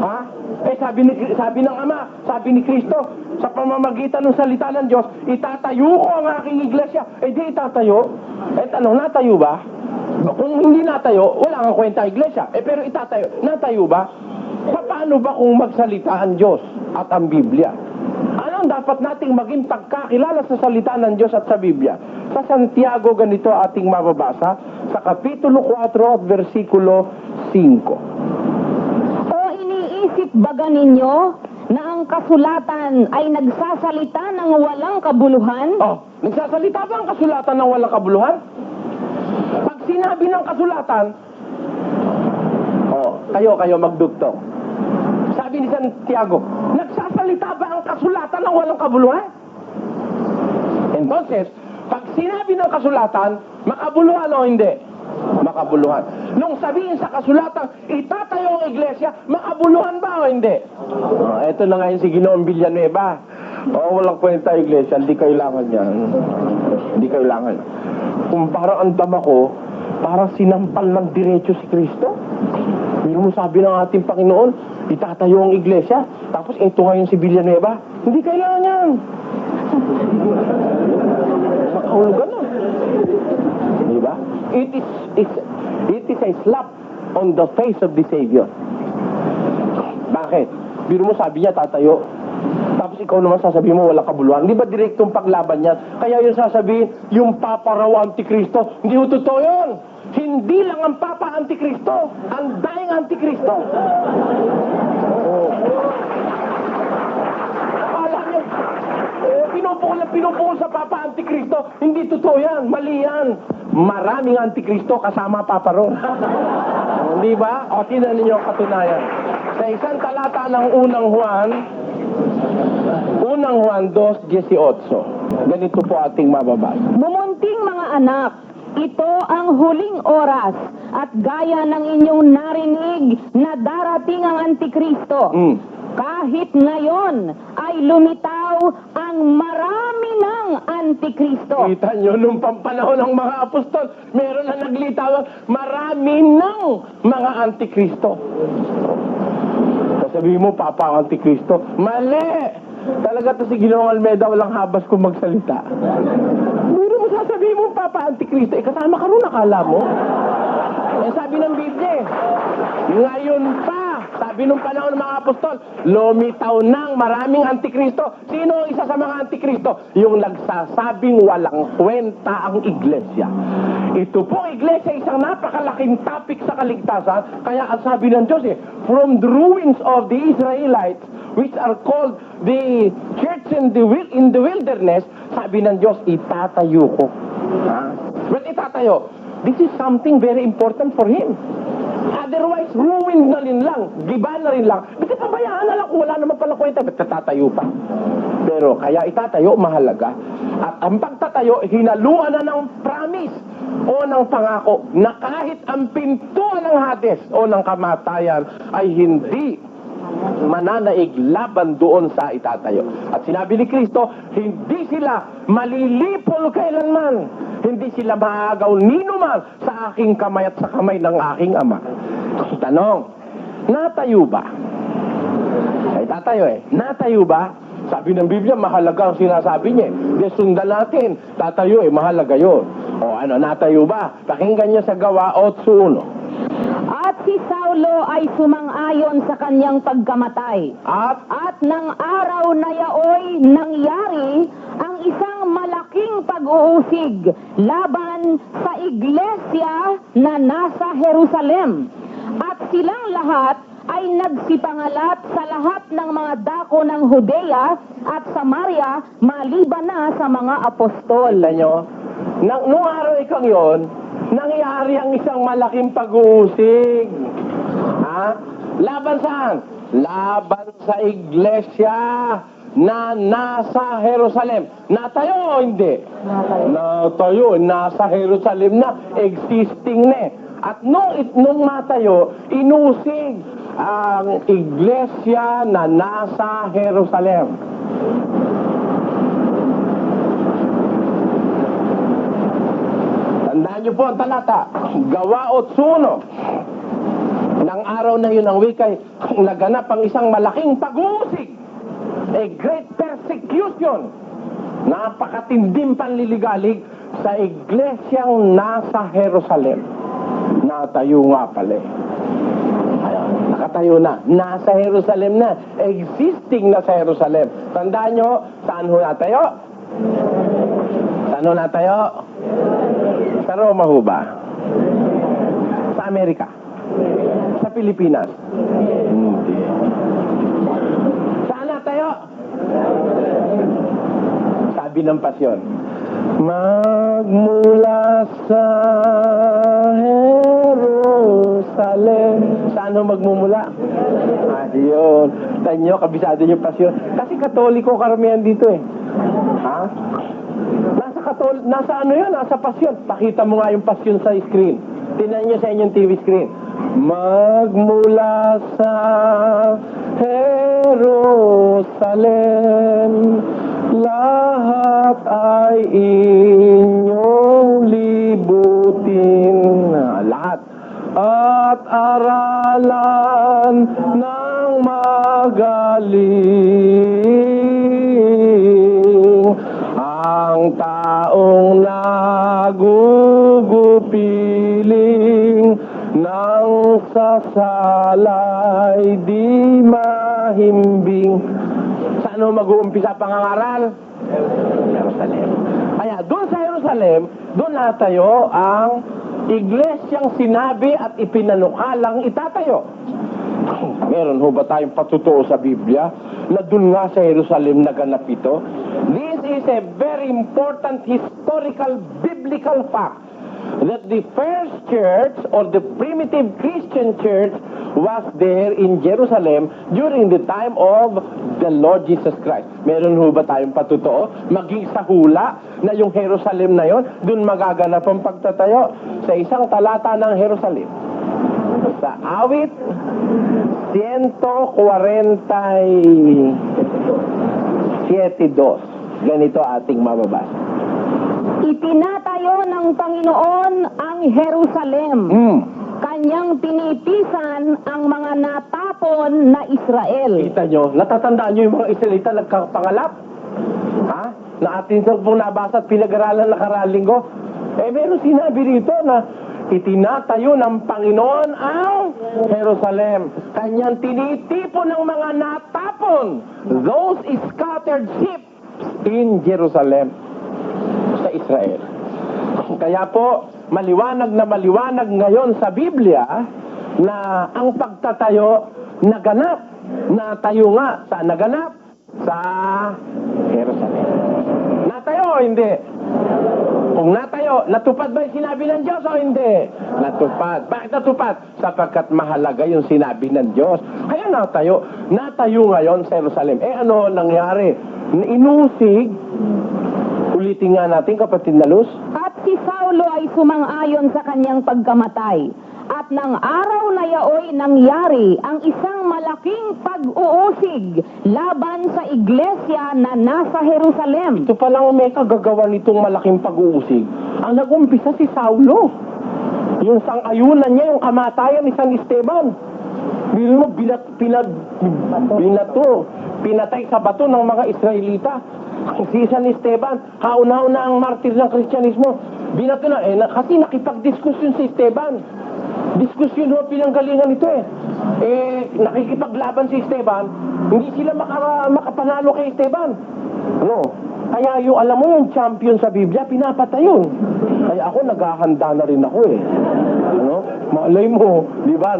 Ha? Sabi ng Ama, sabi ni Kristo, sa pamamagitan ng salita ng Diyos, itatayo ko ang aking iglesia. Di itatayo. Tanong, natayo ba? Kung hindi natayo, wala kang kwenta iglesia. Pero itatayo, natayo ba? Paano ba kung magsalita ang Diyos at ang Biblia? Ano ang dapat nating maging pagkakilala sa salita ng Diyos at sa Biblia? Sa Santiago, ganito ating mababasa sa Kapitulo 4 at versikulo 5. O iniisip baga ninyo na ang kasulatan ay nagsasalita ng walang kabuluhan? Nagsasalita ba ang kasulatan ng walang kabuluhan? Pag sinabi ng kasulatan, kayo magdugtong. Sabi ni Santiago, nagsasalita ba ang kasulatan ng walang kabuluhan? Entonces, Pag sinabi ng kasulatan, makabuluhan o hindi? Makabuluhan. Nung sabihin sa kasulatan, itatayo ang iglesia, makabuluhan ba o hindi? Ito na ngayon si Ginoong Villanueva. Walang kwenta iglesia, hindi kailangan yan. Hindi kailangan. Kung parang ang dama ko, parang sinampal ng diretso si Kristo. Pero mo sabi ng ating Panginoon, itatayo ang iglesia. Tapos ito ngayon si Villanueva, hindi kailangan yan. Makahulugan na. Diba? It is a slap on the face of the Savior. Bakit? Biro mo sabi niya tatayo. Tapos ikaw naman sasabihin mo walang kabuluhan. Di ba direktong paglaban niya? Kaya yung sasabihin, yung Papa raw Antikristo. Hindi ho totoo yun. Hindi lang ang Papa Antikristo. Ang daing Antikristo. Akala niyo, pinupukol sa Papa Antikristo. Hindi totoo yan. Mali yan. Maraming Antikristo kasama Papa Ron. Di ba? O, tingnan ninyo ang katunayan. Sa isang talata ng unang Juan 2:18. Ganito po ating mababasa. Bumunting mga anak, ito ang huling oras at gaya ng inyong narinig na darating ang Antikristo. Kahit ngayon ay lumitaw ang marami ng Antikristo. Kita nyo, nung panahon ng mga apostol, meron na naglitaw, marami ng mga Antikristo. Sabihin mo, Papa ang Antikristo. Mali! Talaga to si Ginoong Almeida, walang habas kung magsalita. Pero mo sasabihin mo, Papa Antikristo, kasama ka rin, nakala mo? Sabi ng Biblia, ngayon pa, sabi nung panahon ng mga apostol, lumitaw ng maraming Antikristo. Sino ang isa sa mga Antikristo? Yung nagsasabing walang kwenta ang iglesia. Ito po, iglesia, isang napakalaking topic sa kaligtasan. Kaya ang sabi ng Diyos, from the ruins of the Israelites, which are called the church in the wilderness, sabi ng Diyos, itatayo ko. But itatayo, this is something very important for Him. Otherwise, ruined na rin lang, giba na rin lang. Kasi pabayaan na lang kung wala naman pala kwenta, ba't tatayo pa? Pero kaya itatayo, mahalaga. At ang pagtatayo, hinaluan na ng promise o ng pangako na kahit ang pintuan ng Hades o ng kamatayan ay hindi mananaig laban doon sa itatayo. At sinabi ni Kristo, hindi sila malilipol kailanman. Hindi sila maagaw ninuman sa aking kamay at sa kamay ng aking Ama. Tanong, natayo ba? Ay, tatayo natayo ba? Sabi ng Biblia, mahalaga ang sinasabi niya. Di sundan natin, tatayo mahalaga yun. O ano, natayo ba? Pakinggan niyo sa Gawa 8:1. At si Saulo ay sumang-ayon sa kanyang pagkamatay. At ng araw na yaoy nangyari ang isang malaking pag-uusig laban sa iglesia na nasa Jerusalem. At silang lahat ay nagsipangalat sa lahat ng mga dako ng Judea at Samaria maliban na sa mga apostol. Nyo, nung araw ikang yon, nangyari ang isang malaking pag-uusig. Laban saan? Laban sa iglesia na nasa Jerusalem. Natayo o hindi? Natayo. Nasa Jerusalem na. Existing na. At nung matayo, inusig ang iglesia na nasa Jerusalem. Tandaan niyo po ang talata. Gawa 8:1. Nang araw na yun ang wikay, naganap ang isang malaking pag-uusig. A great persecution. Napakatinding panliligalig sa iglesyang nasa Jerusalem. Natayo nga pala. Ayan, nakatayo na. Nasa Jerusalem na. Existing na sa Jerusalem. Tandaan nyo, saan ho natayo? Saan ho natayo? Sa Roma ho ba? Sa Amerika? Sa Pilipinas? Hindi. Saan natayo? Sabi ng pasyon, magmula sa Jerusalem. Saan ho magmumula? Ayun. Tanyo, kabisado yung pasyon. Kasi Katoliko karamihan dito Ha? Nasa nasa ano yun? Nasa pasyon. Pakita mo nga yung pasyon sa screen. Tingnan nyo sa inyong TV screen. Magmula sa Jerusalem, lahat ay inyong libutin. Lahat. At aralan ng magaling ang taong nagugupiling ng sasalay di mahimbing. Saan ho mag-uumpisa pangangaral? Jerusalem. Kaya doon sa Jerusalem, doon natayo ang iglesyang sinabi at ipinanukalang itatayo. Meron ho ba tayong patutuo sa Biblia na doon nga sa Jerusalem naganap ito? This is a very important historical biblical fact that the first church or the primitive Christian church was there in Jerusalem during the time of the Lord Jesus Christ. Meron ho ba tayong patutuo? Maging sa hula na yung Jerusalem na yon, doon magaganap ang pagtatayo sa isang talata ng Jerusalem. Sa awit 147:2. Ganito ating mababasa. Itinatayo ng Panginoon ang Jerusalem. Kanyang pinitisan ang mga natapon na Israel. Kita nyo, natatandaan nyo yung mga Israelita nagkapangalap? Ha? Na atin sa pong nabasa at pinag-aralan nakaraang linggo? Meron sinabi rito na itinatayo ng Panginoon ang Jerusalem. Kanyang tinitipon ng mga natapon, those scattered sheep in Jerusalem, sa Israel. Kaya po, maliwanag na maliwanag ngayon sa Biblia na ang pagtatayo naganap. Natayo nga. Saan naganap? Sa Jerusalem. Natayo o hindi? Kung natayo, natupad ba yung sinabi ng Diyos o hindi? Natupad. Bakit natupad? Sapagkat mahalaga yung sinabi ng Diyos. Kaya natayo. Natayo ngayon sa Jerusalem. Ano nangyari? Inusig. Ulitin nga natin, kapatid na Luz. At si Saulo ay sumang-ayon sa kanyang pagkamatay. At ng araw na yaoy nangyari ang isang malaking pag-uusig laban sa iglesia na nasa Jerusalem. Ito palang may kagagawa nitong malaking pag-uusig. Ang nag-umpisa si Saulo. Yung sang-ayunan niya, yung kamatayan ni San Esteban. Bino mo, pinatay sa bato ng mga Israelita. Si San Esteban, hauna-una ang martir ng Kristyanismo. Binato na, kasi nakipag-diskusyon si Esteban. Diskusyon ho, pinanggalingan ito nakikipaglaban si Esteban, hindi sila makapanalo kay Esteban. Kaya yung, alam mo yung champion sa Biblia, pinapatay yun. Kaya ako, naghahanda na rin ako Malay mo, di ba,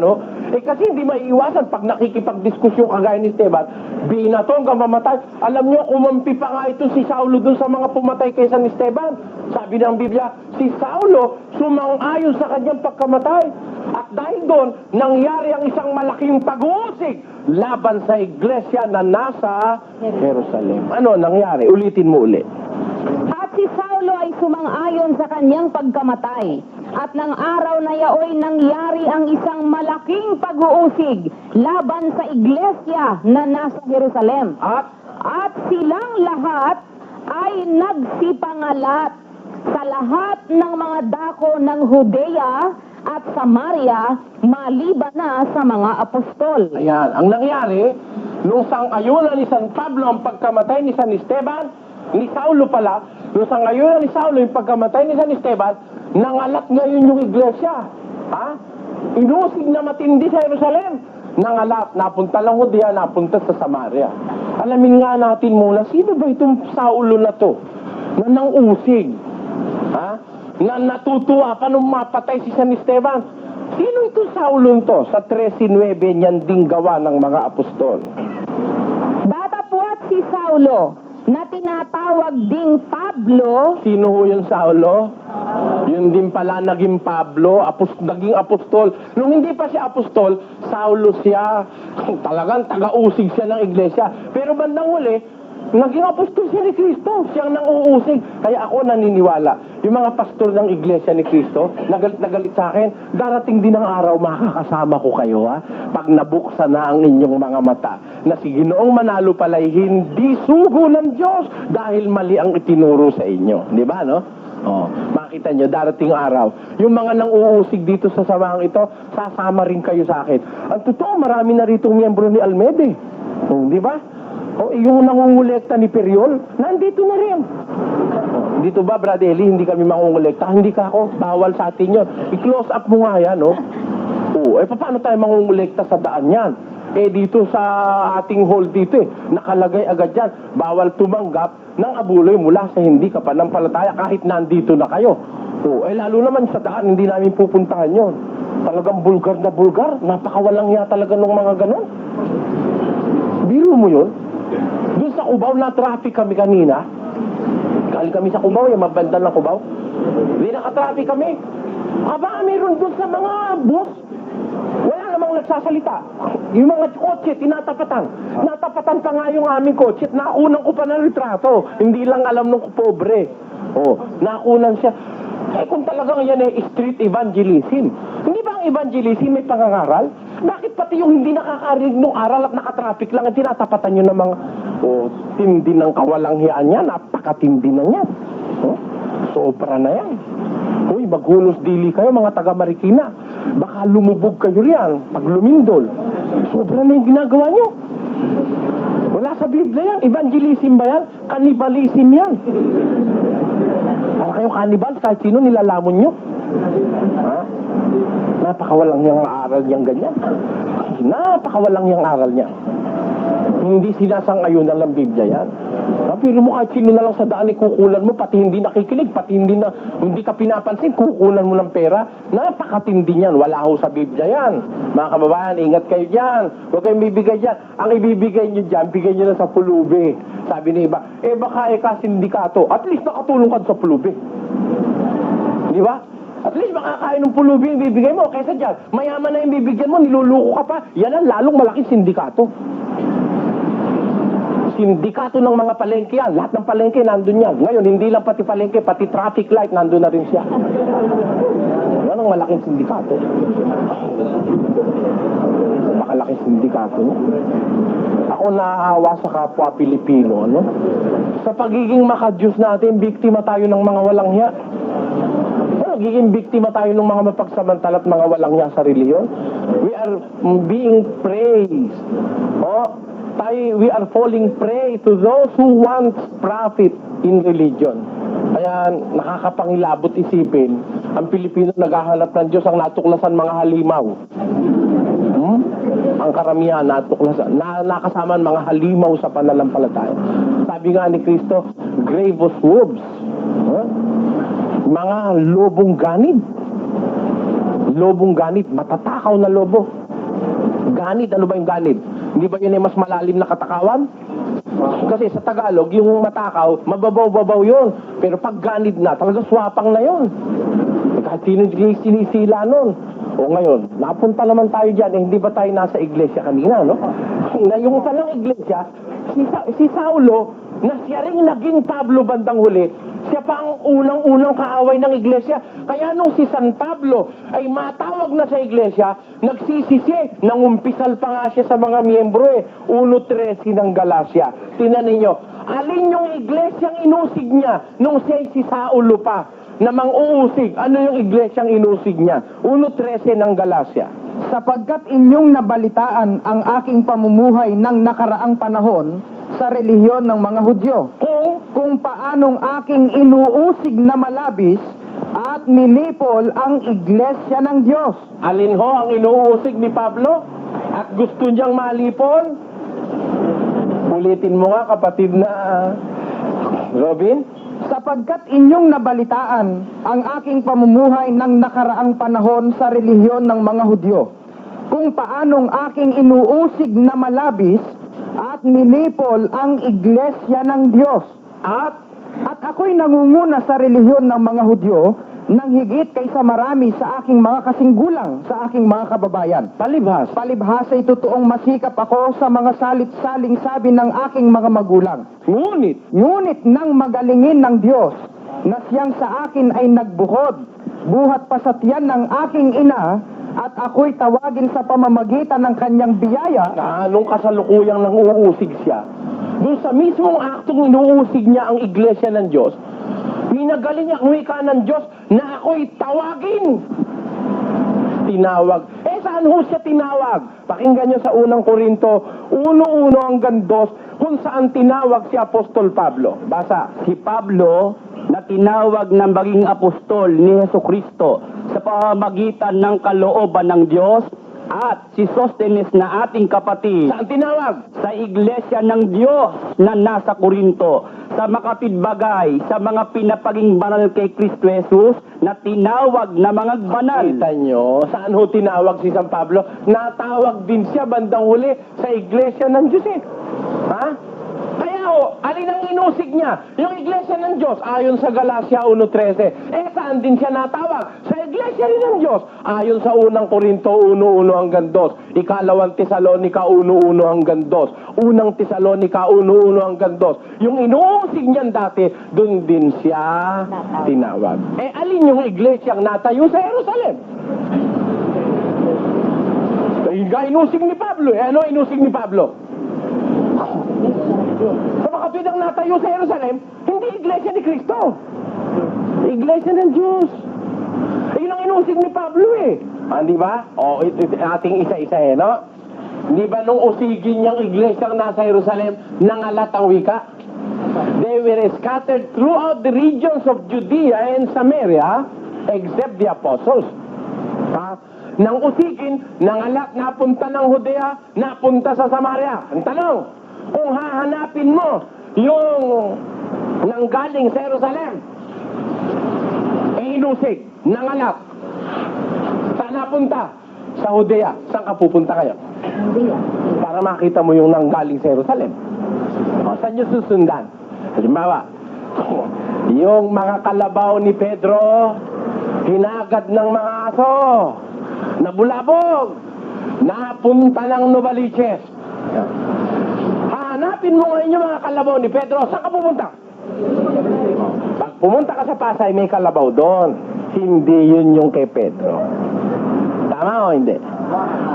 kasi hindi maiiwasan pag nakikipagdiskusyon kagaya ni Esteban, binato hanggang mamatay. Alam nyo, kumampi pa nga ito si Saulo dun sa mga pumatay kay San Esteban. Sabi ng Biblia, si Saulo sumang-ayon sa kanyang pagkamatay. At dahil doon, nangyari ang isang malaking pag-uusig laban sa iglesia na nasa Jerusalem. Ano nangyari? Ulitin mo ulit. At si Saulo ay sumang-ayon sa kanyang pagkamatay. At ng araw na yaoy nangyari ang isang malaking pag-uusig laban sa iglesia na nasa Jerusalem. At silang lahat ay nagsipangalat sa lahat ng mga dako ng Judea at Samaria, maliban na sa mga apostol. Ayan, ang nangyari, nung sang-ayunan ni San Pablo ang pagkamatay ni San Esteban, ni Saulo pala, nung sang-ayunan ni Saulo yung pagkamatay ni San Esteban, nangalat ngayon yung iglesia. Inusig na matindi sa Jerusalem. Nangalat, napunta lang Judea, napunta sa Samaria. Alamin nga natin muna, sino ba itong Saulo na to? Na nang-usig. Na natutuwa pa nung mapatay si San Esteban. Sino itong Saulo to? Sa 13:9 niyan ding gawa ng mga apostol. Datapwat si Saulo, na tinatawag ding Pablo. Sino ho yung Saulo? Yun din pala naging Pablo, naging apostol. Nung hindi pa siya apostol, Saulo siya. Talagang taga-usig siya ng iglesia. Pero bandang huli, Naging apostol siya ni Kristo. Siyang nang-uusig. Kaya ako naniniwala. Yung mga pastor ng iglesia ni Kristo, nagalit na galit sa akin, darating din ang araw, makakasama ko kayo, ha? Pag nabuksan na ang inyong mga mata, na si Ginoong Manalo pala'y hindi sugo ng Diyos dahil mali ang itinuro sa inyo. Di ba, no? Oh, makita nyo, darating araw. Yung mga nang-uusig dito sa samahan ito, sasama rin kayo sa akin. Ang totoo, marami na rito miyembro ni Almede. Oh, di ba? Oh, yung nangungulekta ni Periol, nandito na rin. Oh, dito ba, Brad Eli, hindi kami mangungulekta? Hindi ka ako, bawal sa atin yun. I-close up mo nga yan, no? Oh, paano tayo mangungulekta sa daan yan? Dito sa ating hall dito nakalagay agad yan, bawal tumanggap ng abuloy mula sa hindi kapanampalataya kahit nandito na kayo. Lalo naman sa daan, hindi namin pupuntahan yon. Talagang bulgar na bulgar, napakawalang niya talaga ng mga ganon. Biro mo yun? Doon sa Cubao na traffic kami kanina, galing kami sa Cubao, yung mabanda ng Cubao, hindi naka-traffic kami. Aba, meron doon sa mga bus, wala namang nagsasalita. Yung mga kotse, tinatapatan. Natapatan pa nga yung aming kotse. Nakunan ko pa ng litrato. Hindi lang alam nung pobre. Nakunan siya. Kung talagang yan street evangelism. Hindi ba ang evangelism may pangangaral? Bakit pati yung hindi nakakarinig ng aral at nakatraffic lang at tinatapatan nyo ng mga tindi ng kawalanghiyaan niya, napakatindi na yan. Sobra na yan. Maghulos dili kayo mga taga Marikina. Baka lumubog kayo riyan pag lumindol. Sobra na yung ginagawa nyo. Wala sa Biblia yan. Evangelism ba yan? Cannibalism yan. Para kayong cannibal, kahit sino nilalamon nyo. Ha? Napakawalang yung aral niyang ganyan. Napakawalang yung aral niya. Hindi sinasang-ayon na lang Biblia yan. Pero mo kahit sino na lang sa daan kukulan mo, pati hindi nakikinig, pati hindi ka pinapansin, kukulan mo ng pera. Napakatindi niyan. Wala ho sa Biblia yan. Mga kababayan, ingat kayo dyan. Huwag kayong bibigay dyan. Ang ibibigay nyo dyan, bigay nyo na sa pulubi. Sabi ni iba, baka ka sindikato. At least nakatulong ka sa pulubi. Di ba? At least makakain ng pulubi yung bibigay mo. Kaysa dyan, mayaman na yung bibigyan mo, niluluko ka pa. Yan ang lalong malaking sindikato. Sindikato ng mga palengke yan. Lahat ng palengke nandun yan. Ngayon, hindi lang pati palengke, pati traffic light nandun na rin siya. Yan ang malaking sindikato. Makalaking sindikato niya. Ako naaawa sa kapwa Pilipino, ano? Sa pagiging makadiyos natin, biktima tayo ng mga walang hiya. Nagiging biktima tayo ng mga mapagsamantala at mga walang hiya sa reliyon. We are being praised. We are falling prey to those who want profit in religion. Kaya nakakapangilabot isipin, ang Pilipino naghahanap ng Diyos, ang natuklasan mga halimaw. Ang karamihan natuklasan, nakasama mga halimaw sa pananampalataya. Sabi nga ni Kristo, gravous wolves. Mga lobong ganid. Lobong ganid, matatakaw na lobo. Ganid, ano ba yung ganid? Hindi ba yun ay mas malalim na katakawan? Kasi sa Tagalog, yung matakaw, mababaw-babaw yun. Pero pag ganid na, talaga swapang na yun. Kahit sino sinisila nun. Ngayon, napunta naman tayo dyan, hindi ba tayo nasa iglesia kanina, no? Na yung palang iglesia, si Saulo, na siya rin naging Pablo bandang huli, siya pa ang unang-unang kaaway ng iglesia. Kaya nung si San Pablo ay matawag na sa iglesia, nagsisisi, nangumpisal pa nga siya sa mga miyembro 1:13 ng Galacia. Tingnan ninyo, alin yung iglesyang inusig niya nung siya si Saulo pa na mang-uusig? Ano yung iglesyang inusig niya? 1:13 ng Galacia. Sapagkat inyong nabalitaan ang aking pamumuhay ng nakaraang panahon sa relihiyon ng mga Hudyo, kung paanong aking inuusig na malabis at minipol ang iglesia ng Diyos. Alin ho ang inuusig ni Pablo? At gusto niyang malipol? Ulitin mo nga, kapatid na Robin. Sapagkat inyong nabalitaan ang aking pamumuhay ng nakaraang panahon sa relihiyon ng mga Hudyo, kung paanong aking inuusig na malabis at minipol ang iglesia ng Diyos. At ako'y nangunguna sa relihiyon ng mga Hudyo ng higit kaysa marami sa aking mga kasinggulang, sa aking mga kababayan. Palibhas. Palibhas ay totoong masikap ako sa mga salit-saling sabi ng aking mga magulang. Ngunit nang magalingin ng Diyos na siyang sa akin ay nagbuhod, buhat pa sa tiyan ng aking ina, at ako'y tawagin sa pamamagitan ng kanyang biyaya, Anong kasalukuyang nang uusig siya? Doon sa mismong aktong inuusig niya ang iglesia ng Diyos, pinagaling niya ang wika ng Diyos na ako'y tawagin. Tinawag. Saan ho siya tinawag? Pakinggan niyo sa unang Korinto, 1:1 hanggang 2, kung saan tinawag si Apostol Pablo. Basa. Si Pablo na tinawag ng maging apostol ni Jesucristo sa pamamagitan ng kalooban ng Diyos, at si Sostenes na ating kapatid Saan tinawag? sa iglesia ng Diyos na nasa Korinto, sa makapitbagay sa mga pinapaging banal kay Kristo Jesus na tinawag na mga banal. Kita nyo, saan ho tinawag si San Pablo? Natawag din siya bandang huli sa iglesia ng Diyos eh. Ha? Kaya ho, alin ang inusig niya? Yung iglesia ng Diyos, ayon sa Galacia 1:13. Saan din siya natawag? Sa iglesia rin ng Diyos, ayon sa unang Korinto 1:1 hanggang 2. Ikalawang Tesalonica 1:1 hanggang 2. Unang Tesalonica 1:1 hanggang 2. Yung inuusig niyan dati, doon din siya tinawag. Alin yung iglesia ang natayo sa Jerusalem? Inusig ni Pablo. Ano inusig ni Pablo? Sa makatwid ang natayo sa Jerusalem, hindi iglesia ni Kristo. Iglesia ng Diyos. Yun ang inusig ni Pablo eh. Di ba? Ito ating isa-isa no? Di ba nung usigin niyang iglesia ang nasa Jerusalem, nangalat ang wika? They were scattered throughout the regions of Judea and Samaria, except the apostles. Nang usigin, nangalat, napunta ng Judea, napunta sa Samaria. Ang tanong, kung hahanapin mo yung nanggaling sa Jerusalem, inusig, nangalat, saan napunta? Sa Judea. Saan ka pupunta kayo? Para makita mo yung nanggaling sa Jerusalem. Saan nyo susundan? Halimbawa, yung mga kalabaw ni Pedro, hinagad ng mga aso, nabulabog, napunta ng Novaliches. Hanapin mo ngayon yung mga kalabaw ni Pedro. Saan ka pumunta? Pag pumunta ka sa Pasay, may kalabaw doon. Hindi yun yung kay Pedro. Tama o hindi?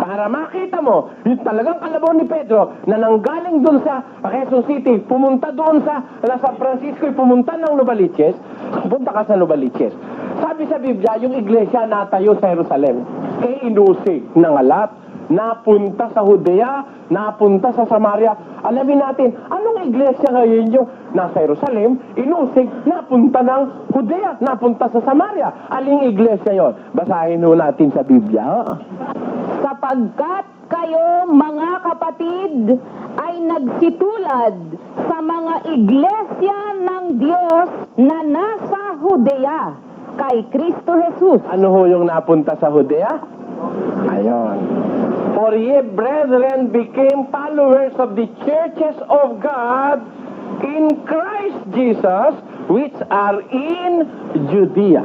Para makita mo, yung talagang kalabaw ni Pedro na nanggaling doon sa Quezon City, pumunta doon sa San Francisco, pumunta ng Novaliches, punta ka sa Novaliches. Sabi sa Biblia, yung iglesia natayo sa Jerusalem, inusig, nangalat, napunta sa Judea, napunta sa Samaria. Alamin natin, anong iglesia ngayon yung nasa Jerusalem, inusig, napunta ng Judea, napunta sa Samaria? Aling iglesia yon? Basahin ho natin sa Biblia. Sapagkat kayo, mga kapatid, ay nagsitulad sa mga iglesia ng Diyos na nasa Judea, kay Kristo Jesus. Ano ho yung napunta sa Judea? Ayon. For ye, brethren, became followers of the churches of God in Christ Jesus, which are in Judea.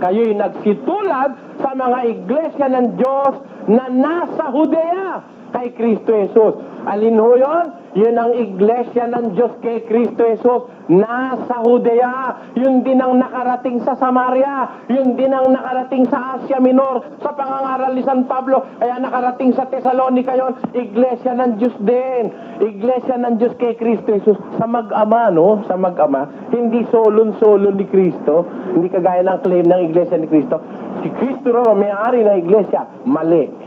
Kayo'y nagsitulad sa mga iglesia ng Diyos na nasa Judea, kay Kristo Jesus. Alin ho yun? Yun ang iglesia ng Diyos kay Kristo Jesus, nasa Judea. Yun din ang nakarating sa Samaria. Yun din ang nakarating sa Asia Minor, sa pangangaral ni San Pablo. Kaya nakarating sa Thessalonica yun, iglesia ng Diyos din. Iglesia ng Diyos kay Kristo Jesus. Sa mag-ama, no? Sa mag-ama. Hindi solon-solo ni Kristo. Hindi kagaya ng claim ng iglesia ni Kristo. Si Kristo raw, may-ari ng iglesia. Mali.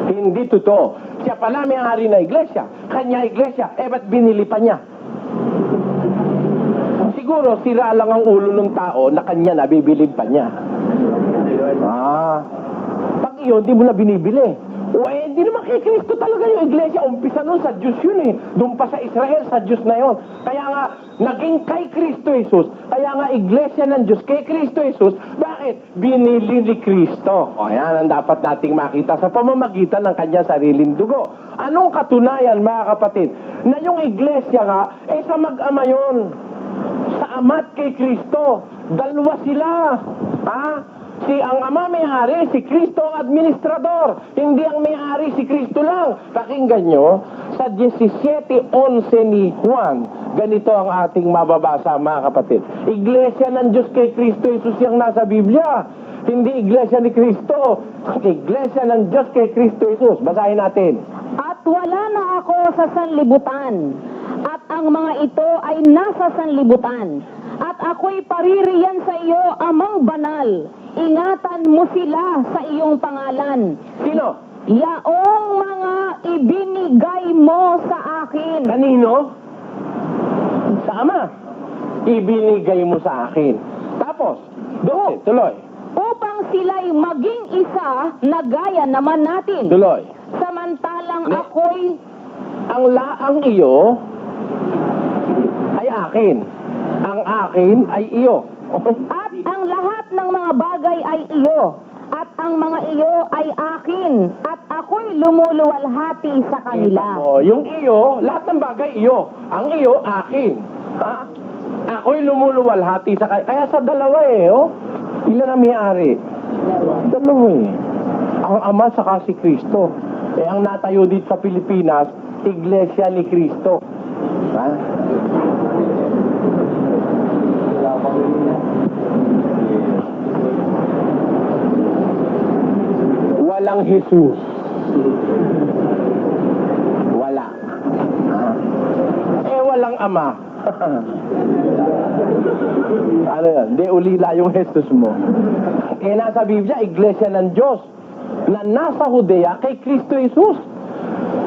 Hindi totoo. Siya pala may-ari ng iglesia. Kanya iglesia. Ba't binili pa niya? Siguro, sira lang ang ulo ng tao na kanya nabibilib pa niya. Pag iyon, di mo na binibili. Hindi naman kay Kristo talaga yung iglesia. Umpisa nun sa Diyos yun eh. Doon pa sa Israel, sa Diyos na yun. Kaya nga, naging kay Kristo Jesus. Kaya nga, iglesia ng Diyos kay Kristo Jesus. Bakit? Binili ni Kristo. Yan ang dapat nating makita sa pamamagitan ng kanya sariling dugo. Anong katunayan, mga kapatid? Na yung iglesia nga, sa mag-ama yun. Sa Ama at kay Kristo. Dalawa sila. Ha? Si ang Ama may-ari, si Kristo ang administrador. Hindi ang may-ari si Kristo lang. Pakinggan nyo, sa 17:11 ni Juan, ganito ang ating mababasa, mga kapatid. Iglesia ng Diyos kay Kristo Jesus yung nasa Biblia. Hindi iglesia ni Kristo. Iglesia ng Diyos kay Kristo Jesus. Basahin natin. At wala na ako sa sanlibutan, at ang mga ito ay nasa sanlibutan. At ako'y paririyan sa iyo, Amang Banal. Ingatan mo sila sa iyong pangalan. Sino? Yaong mga ibinigay mo sa akin. Kanino? Sa Ama. Ibinigay mo sa akin. Tapos, doon, tuloy. Upang sila'y maging isa na gaya naman natin. Tuloy. Samantalang Ne- ako'y Ang laang iyo ay akin. Ang akin ay iyo. Okay? at ang lahat ng mga bagay ay iyo. At ang mga iyo ay akin. At ako'y lumuluwalhati sa kanila. O, yung iyo, lahat ng bagay iyo. Ang iyo, akin. Ha? Ako'y lumuluwalhati sa kanila. Kaya sa dalawa oh. Ilan ang may-ari? Dalawa Ang Ama saka si Kristo. Ang natayo dito sa Pilipinas, Iglesia ni Kristo. Ha? Walang Jesus. Wala. Walang Ama. Ano yan? Di ulila yung Jesus mo. Nasa Biblia, Iglesia ng Diyos na nasa Judea kay Kristo Jesus.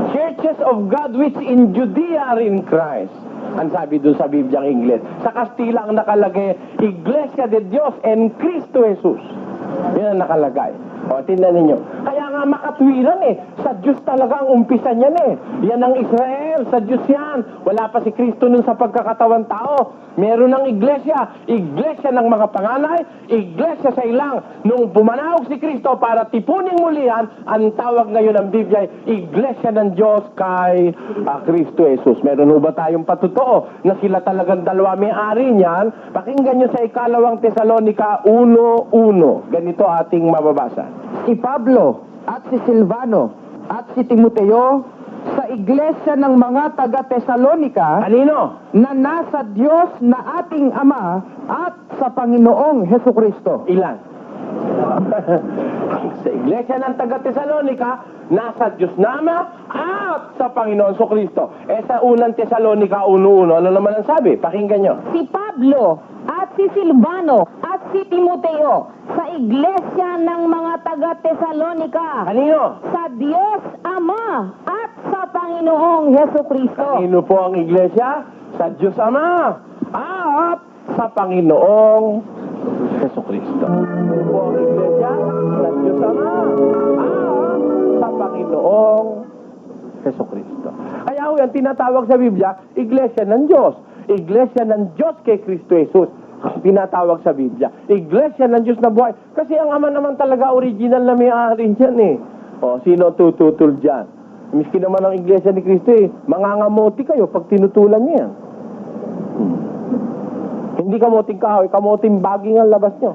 Churches of God which in Judea are in Christ. Ang sabi doon sa Biblia ng Ingles. Sa Kastila ang nakalagay, Iglesia de Dios en Cristo Jesus. Yan ang nakalagay. O, tingnan ninyo. Kaya nga makatwiran Sa Diyos talaga ang umpisa niyan Yan ang Israel. Sa Diyos yan. Wala pa si Kristo nun sa pagkakatawan tao. Meron ng iglesia. Iglesia ng mga panganay. Iglesia sa ilang. Nung pumanahog si Kristo para tipuning mulihan, ang tawag ngayon ng Biblia ay Iglesia ng Diyos kay Kristo Jesus. Meron ba tayong patotoo na sila talagang dalawa may-ari niyan? Pakinggan nyo sa 2 Tesalonica 1:1. Ganito ating mababasa. Si Pablo at si Silvano at si Timoteo sa iglesia ng mga taga-Tesalonica Kanino? na nasa Diyos na ating Ama at sa Panginoong Hesukristo. Ilan? Sa iglesia ng taga-Tesalonica, nasa Diyos na Ama at sa Panginoon Kristo. Sa unang Tesalonica 1:1, ano naman ang sabi? Pakinggan nyo. Si Pablo at si Silvano at si Timoteo sa iglesia ng mga taga-Tesalonica. Kanino? Sa Diyos Ama at sa Panginoong Hesukristo. Kanino po ang iglesia? Sa Diyos Ama at sa Panginoong Kristo. Kanino po ang iglesia? Sa Diyos Ama at sa Panginoong Kristo. Kaya ho yan tinatawag sa Biblia, iglesia ng Diyos. Iglesia ng Diyos kay Kristo Jesus. Tinatawag sa Biblia. Iglesia ng Diyos na buhay. Kasi ang Ama naman talaga original na may-ari dyan O, sino tututol dyan? Miski naman ang iglesia ni Kristo mangangamuti kayo pag tinutulan niya yan. Hindi kamuting kahoy, kamuting baging ang labas nyo.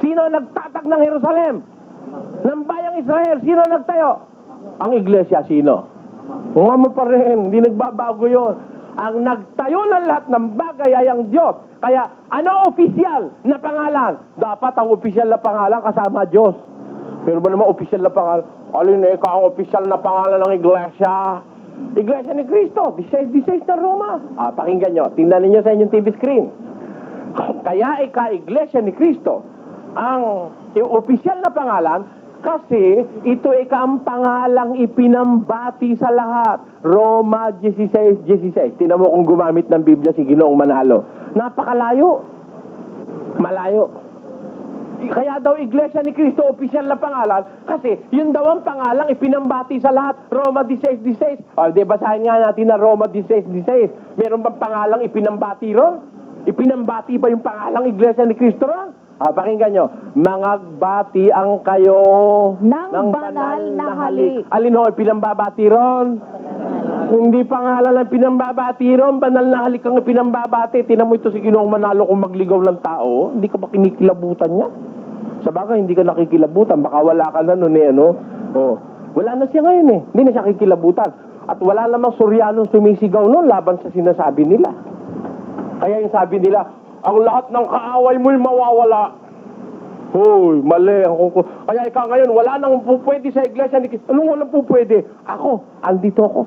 Sino nagtatak ng Jerusalem? Ng bayang Israel, sino nagtayo? Ang iglesia, sino? Mga mo pa rin, hindi nagbabago yon. Ang nagtayo ng lahat ng bagay ay ang Diyos. Kaya, ano opisyal na pangalan? Dapat ang opisyal na pangalan kasama Diyos. Pero ba naman opisyal na pangalan? Alin ang opisyal na pangalan ng iglesia? Iglesia ni Cristo, 16 na Roma. Pakinggan nyo, tingnan ninyo sa inyong TV screen. Kaya iglesia ni Cristo ang opisyal na pangalan kasi ito ang pangalang ipinambati sa lahat. Roma 16:16. Tingnan mo kung gumamit ng Biblia si Ginoong Manalo. Napakalayo. Malayo. Kaya daw iglesia ni Cristo opisyal na pangalan kasi yun daw ang pangalang ipinambati sa lahat. Roma 16:16. Di basahin nga natin na Roma 16:16. Meron bang pangalang ipinambati ron? Ipinambati ba yung pangalang iglesia ni Cristo ron? Pakinggan nyo. Mangagbati ang kayo ng banal na halik. Alin ho, pinambabati ron? Hindi pangalan ang pinambabati ron, banal na halik ang pinambabati. Tinan mo ito si Ginoong Manalo kung magligaw ng tao, hindi ka ba kinikilabutan niya? Sa bagay, hindi ka nakikilabutan, baka wala ka na nun wala na siya ngayon hindi na siya kikilabutan. At wala namang Suryanong sumisigaw nun laban sa sinasabi nila. Kaya yung sabi nila, ang lahat ng kaaway mo'y mawawala. Hoy, mali. Kaya ikaw ngayon, wala nang pupwede sa iglesia ni Cristo. Anong walang pupwede? Ako, andito ako.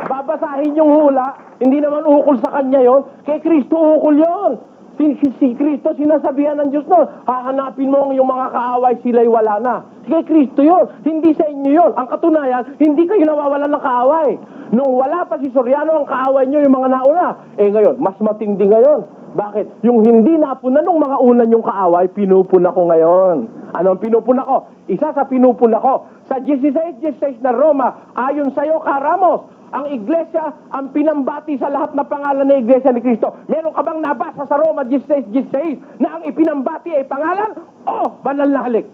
Babasahin yung hula, hindi naman ukol sa kanya yon, kay Kristo ukol yon. Si Kristo, sinasabihan ng Diyos noon, hahanapin mo yung mga kaaway, sila'y wala na. Kay Kristo yon, hindi sa inyo yon. Ang katunayan, hindi kayo nawawalan ng kaaway. Nung wala pa si Soriano, ang kaaway nyo, yung mga nauna. Ngayon, mas matindi ngayon. Bakit? Yung hindi napuna nung mga unan yung kaaway, pinupuna ko ngayon. Ano ang pinupuna ko? Isa sa pinupuna ko, sa 16:16 na Roma, ayon sa'yo, Karamos, ang iglesia, ang pinambati sa lahat na pangalan ng iglesia ni Cristo. Meron ka bang nabasa sa Roma 16:16 na ang ipinambati ay pangalan o banal na halik?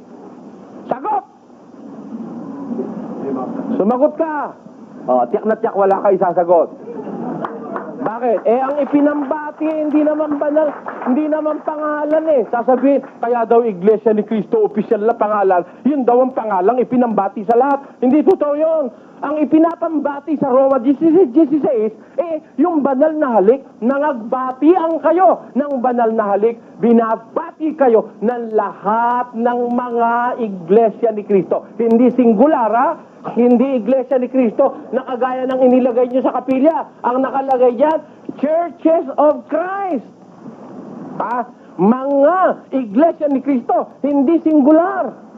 Sagot! Sumagot ka. Tiyak na tiyak wala ka isasagot. Bakit? Ang ipinambati hindi naman banal, hindi naman pangalan Sasabihin, kaya daw iglesia ni Cristo, opisyal na pangalan, yun daw ang pangalang ipinambati sa lahat. Hindi totoo yun. Ang ipinapambati sa Roma 16:16, yung banal na halik, nangagbatian kayo ng banal na halik, binabati kayo ng lahat ng mga iglesia ni Cristo. Hindi singular, hindi iglesia ni Cristo na kagaya ng inilagay nyo sa kapilya. Ang nakalagay dyan, Churches of Christ. Mga iglesia ni Cristo, hindi singular.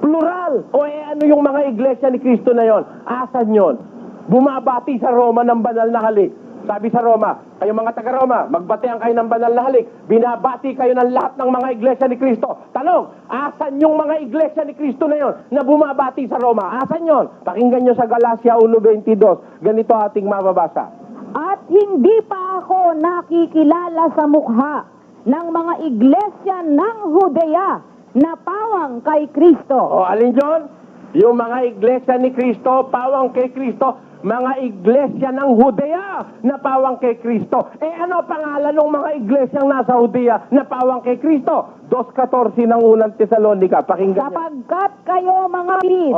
Plural. Ano yung mga iglesia ni Cristo na yon? Asan yon? Bumabati sa Roma ng banal na halik. Sabi sa Roma, kayo mga taga-Roma, magbatian kayo ng banal na halik. Binabati kayo ng lahat ng mga iglesia ni Cristo. Tanong, asan yung mga iglesia ni Cristo na yon na bumabati sa Roma? Asan yon? Pakinggan nyo sa Galacia 1:22. Ganito ating mababasa. At hindi pa ako nakikilala sa mukha ng mga iglesia ng Judea na pawang kay Kristo. Alin John? Yung mga iglesia ni Kristo, pawang kay Kristo, mga iglesia ng Judea na pawang kay Kristo. Ano pangalan ng mga iglesyang nasa Judea na pawang kay Kristo? 2:14 ng unang Tesalonica. Pakinggan niyo. Sapagkat kayo mga Pilip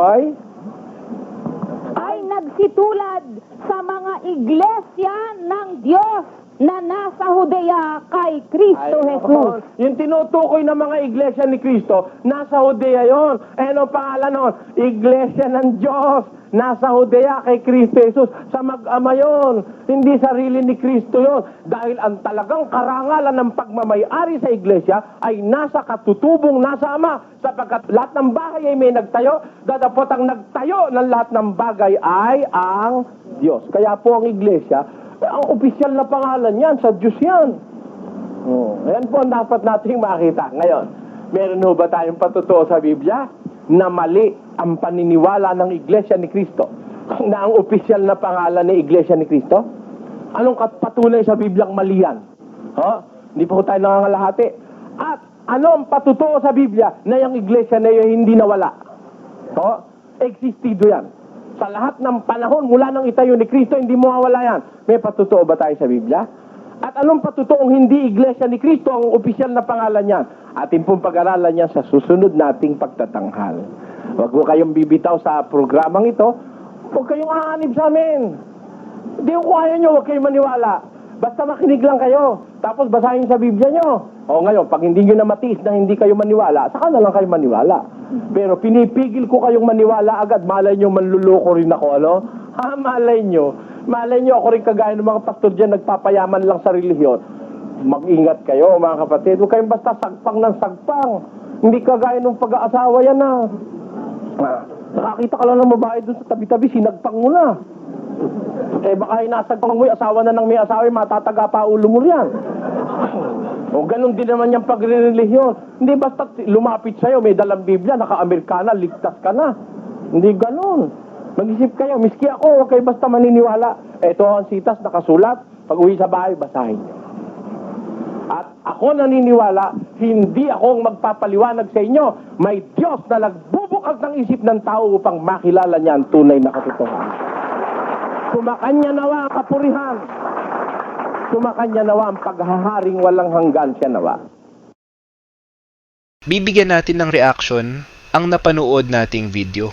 ay nagsitulad sa mga iglesia ng Diyos na nasa Judea kay Kristo Jesus. Yung tinutukoy ng mga iglesia ni Kristo, nasa Judea yon. Ano pangalan nun? Iglesia ng Diyos. Nasa Judea kay Kristo Jesus. Sa mag-ama yon. Hindi sarili ni Kristo yon. Dahil ang talagang karangalan ng pagmamayari sa iglesia ay nasa katutubong nasa Ama. Sapagkat lahat ng bagay ay may nagtayo, dadapot ang nagtayo ng lahat ng bagay ay ang Diyos. Kaya po ang iglesia, ang opisyal na pangalan yan, sa Diyos yan. Ayan po ang dapat nating makita. Ngayon, meron ho ba tayong patutuo sa Biblia na mali ang paniniwala ng Iglesia ni Cristo na ang opisyal na pangalan ng Iglesia ni Cristo? Anong patunay sa Biblia mali yan? Hindi po tayo nangangalahati. At ano ang patutuo sa Biblia na yung Iglesia na yun hindi nawala? Existido yan. Sa lahat ng panahon, mula nang itayo ni Kristo, hindi mawawala yan. May patutuo ba tayo sa Biblia? At anong patutuong hindi iglesia ni Kristo ang opisyal na pangalan niyan? Atin pong pag-aralan niya sa susunod nating pagtatanghal. Huwag mo kayong bibitaw sa programang ito. Huwag kayong aanib sa amin. Hindi ko ayaw nyo, huwag kayong maniwala. Basta makinig lang kayo. Tapos basahin sa Biblia nyo. Ngayon, pag hindi nyo na matiis na hindi kayo maniwala, saka na lang kayo maniwala. Pero pinipigil ko kayong maniwala agad. Malay nyo, manluloko rin ako, malay nyo. Malay nyo, ako rin kagaya ng mga pastor dyan, nagpapayaman lang sa relihiyon. Mag-ingat kayo, mga kapatid. Huwag kayong basta sagpang ng sagpang. Hindi kagaya ng pag-aasawa yan, nakakita ka lang ng babae doon sa tabi-tabi, sinagpang mo na. Baka inasagpang mo, asawa na ng may asawa, matataga pa ulo mo yan. Ganun din naman yung pagre-relihiyon. Hindi basta lumapit sa'yo, may dalang Biblia, naka-Amerikana, ligtas ka na. Hindi ganun. Mag-isip kayo, miski ako, huwag kayo basta maniniwala. Ito ang sitas, nakasulat. Pag uwi sa bahay, basahin nyo. At ako naniniwala, hindi ako magpapaliwanag sa inyo. May Diyos na nagbubukas ng isip ng tao upang makilala niya ang tunay na katotohanan. Sumakanya nawa ang kapurihan. Sumakanya nawa ang paghaharing walang hanggan siya nawa. Bibigyan natin ng reaction ang napanood nating video.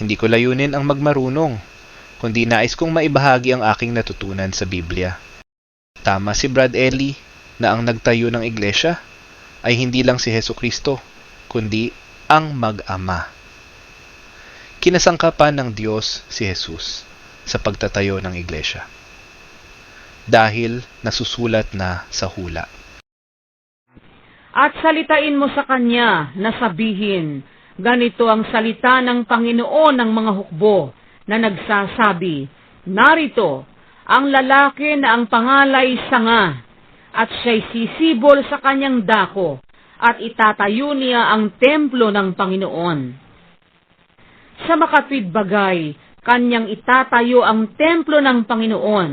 Hindi ko layunin ang magmarunong, kundi nais kong maibahagi ang aking natutunan sa Biblia. Tama si Brad Ellie na ang nagtayo ng iglesia ay hindi lang si Hesukristo, kundi ang mag-ama. Kinasangkapan ng Diyos si Jesus sa pagtatayo ng iglesia. Dahil nasusulat na sa hula. At salitain mo sa kanya na sabihin, ganito ang salita ng Panginoon ng mga hukbo na nagsasabi, narito, ang lalaki na ang pangalay sanga, at siya'y sisibol sa kanyang dako, at itatayo niya ang templo ng Panginoon. Sa makatwid bagay, kanyang itatayo ang templo ng Panginoon,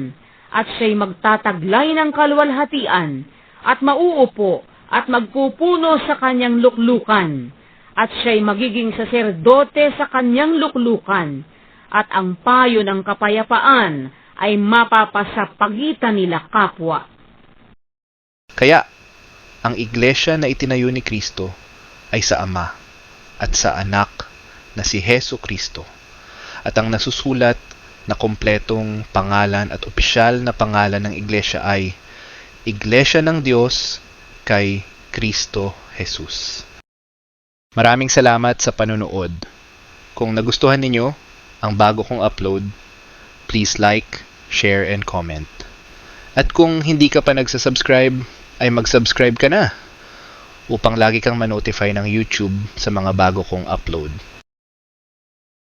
at siya'y magtataglay ng kaluwalhatian, at mauupo, at magpupuno sa kanyang luklukan, at siya'y magiging saserdote sa kanyang luklukan, at ang payo ng kapayapaan ay mapapasa pagitan nila kapwa. Kaya, ang iglesia na itinayo ni Kristo ay sa Ama at sa Anak na si Hesukristo, at ang nasusulat na kompletong pangalan at opisyal na pangalan ng iglesia ay Iglesia ng Diyos kay Kristo Jesus. Maraming salamat sa panonood. Kung nagustuhan ninyo ang bago kong upload, please like, share, and comment. At kung hindi ka pa nagsasubscribe, ay mag-subscribe ka na upang lagi kang ma-notify ng YouTube sa mga bago kong upload.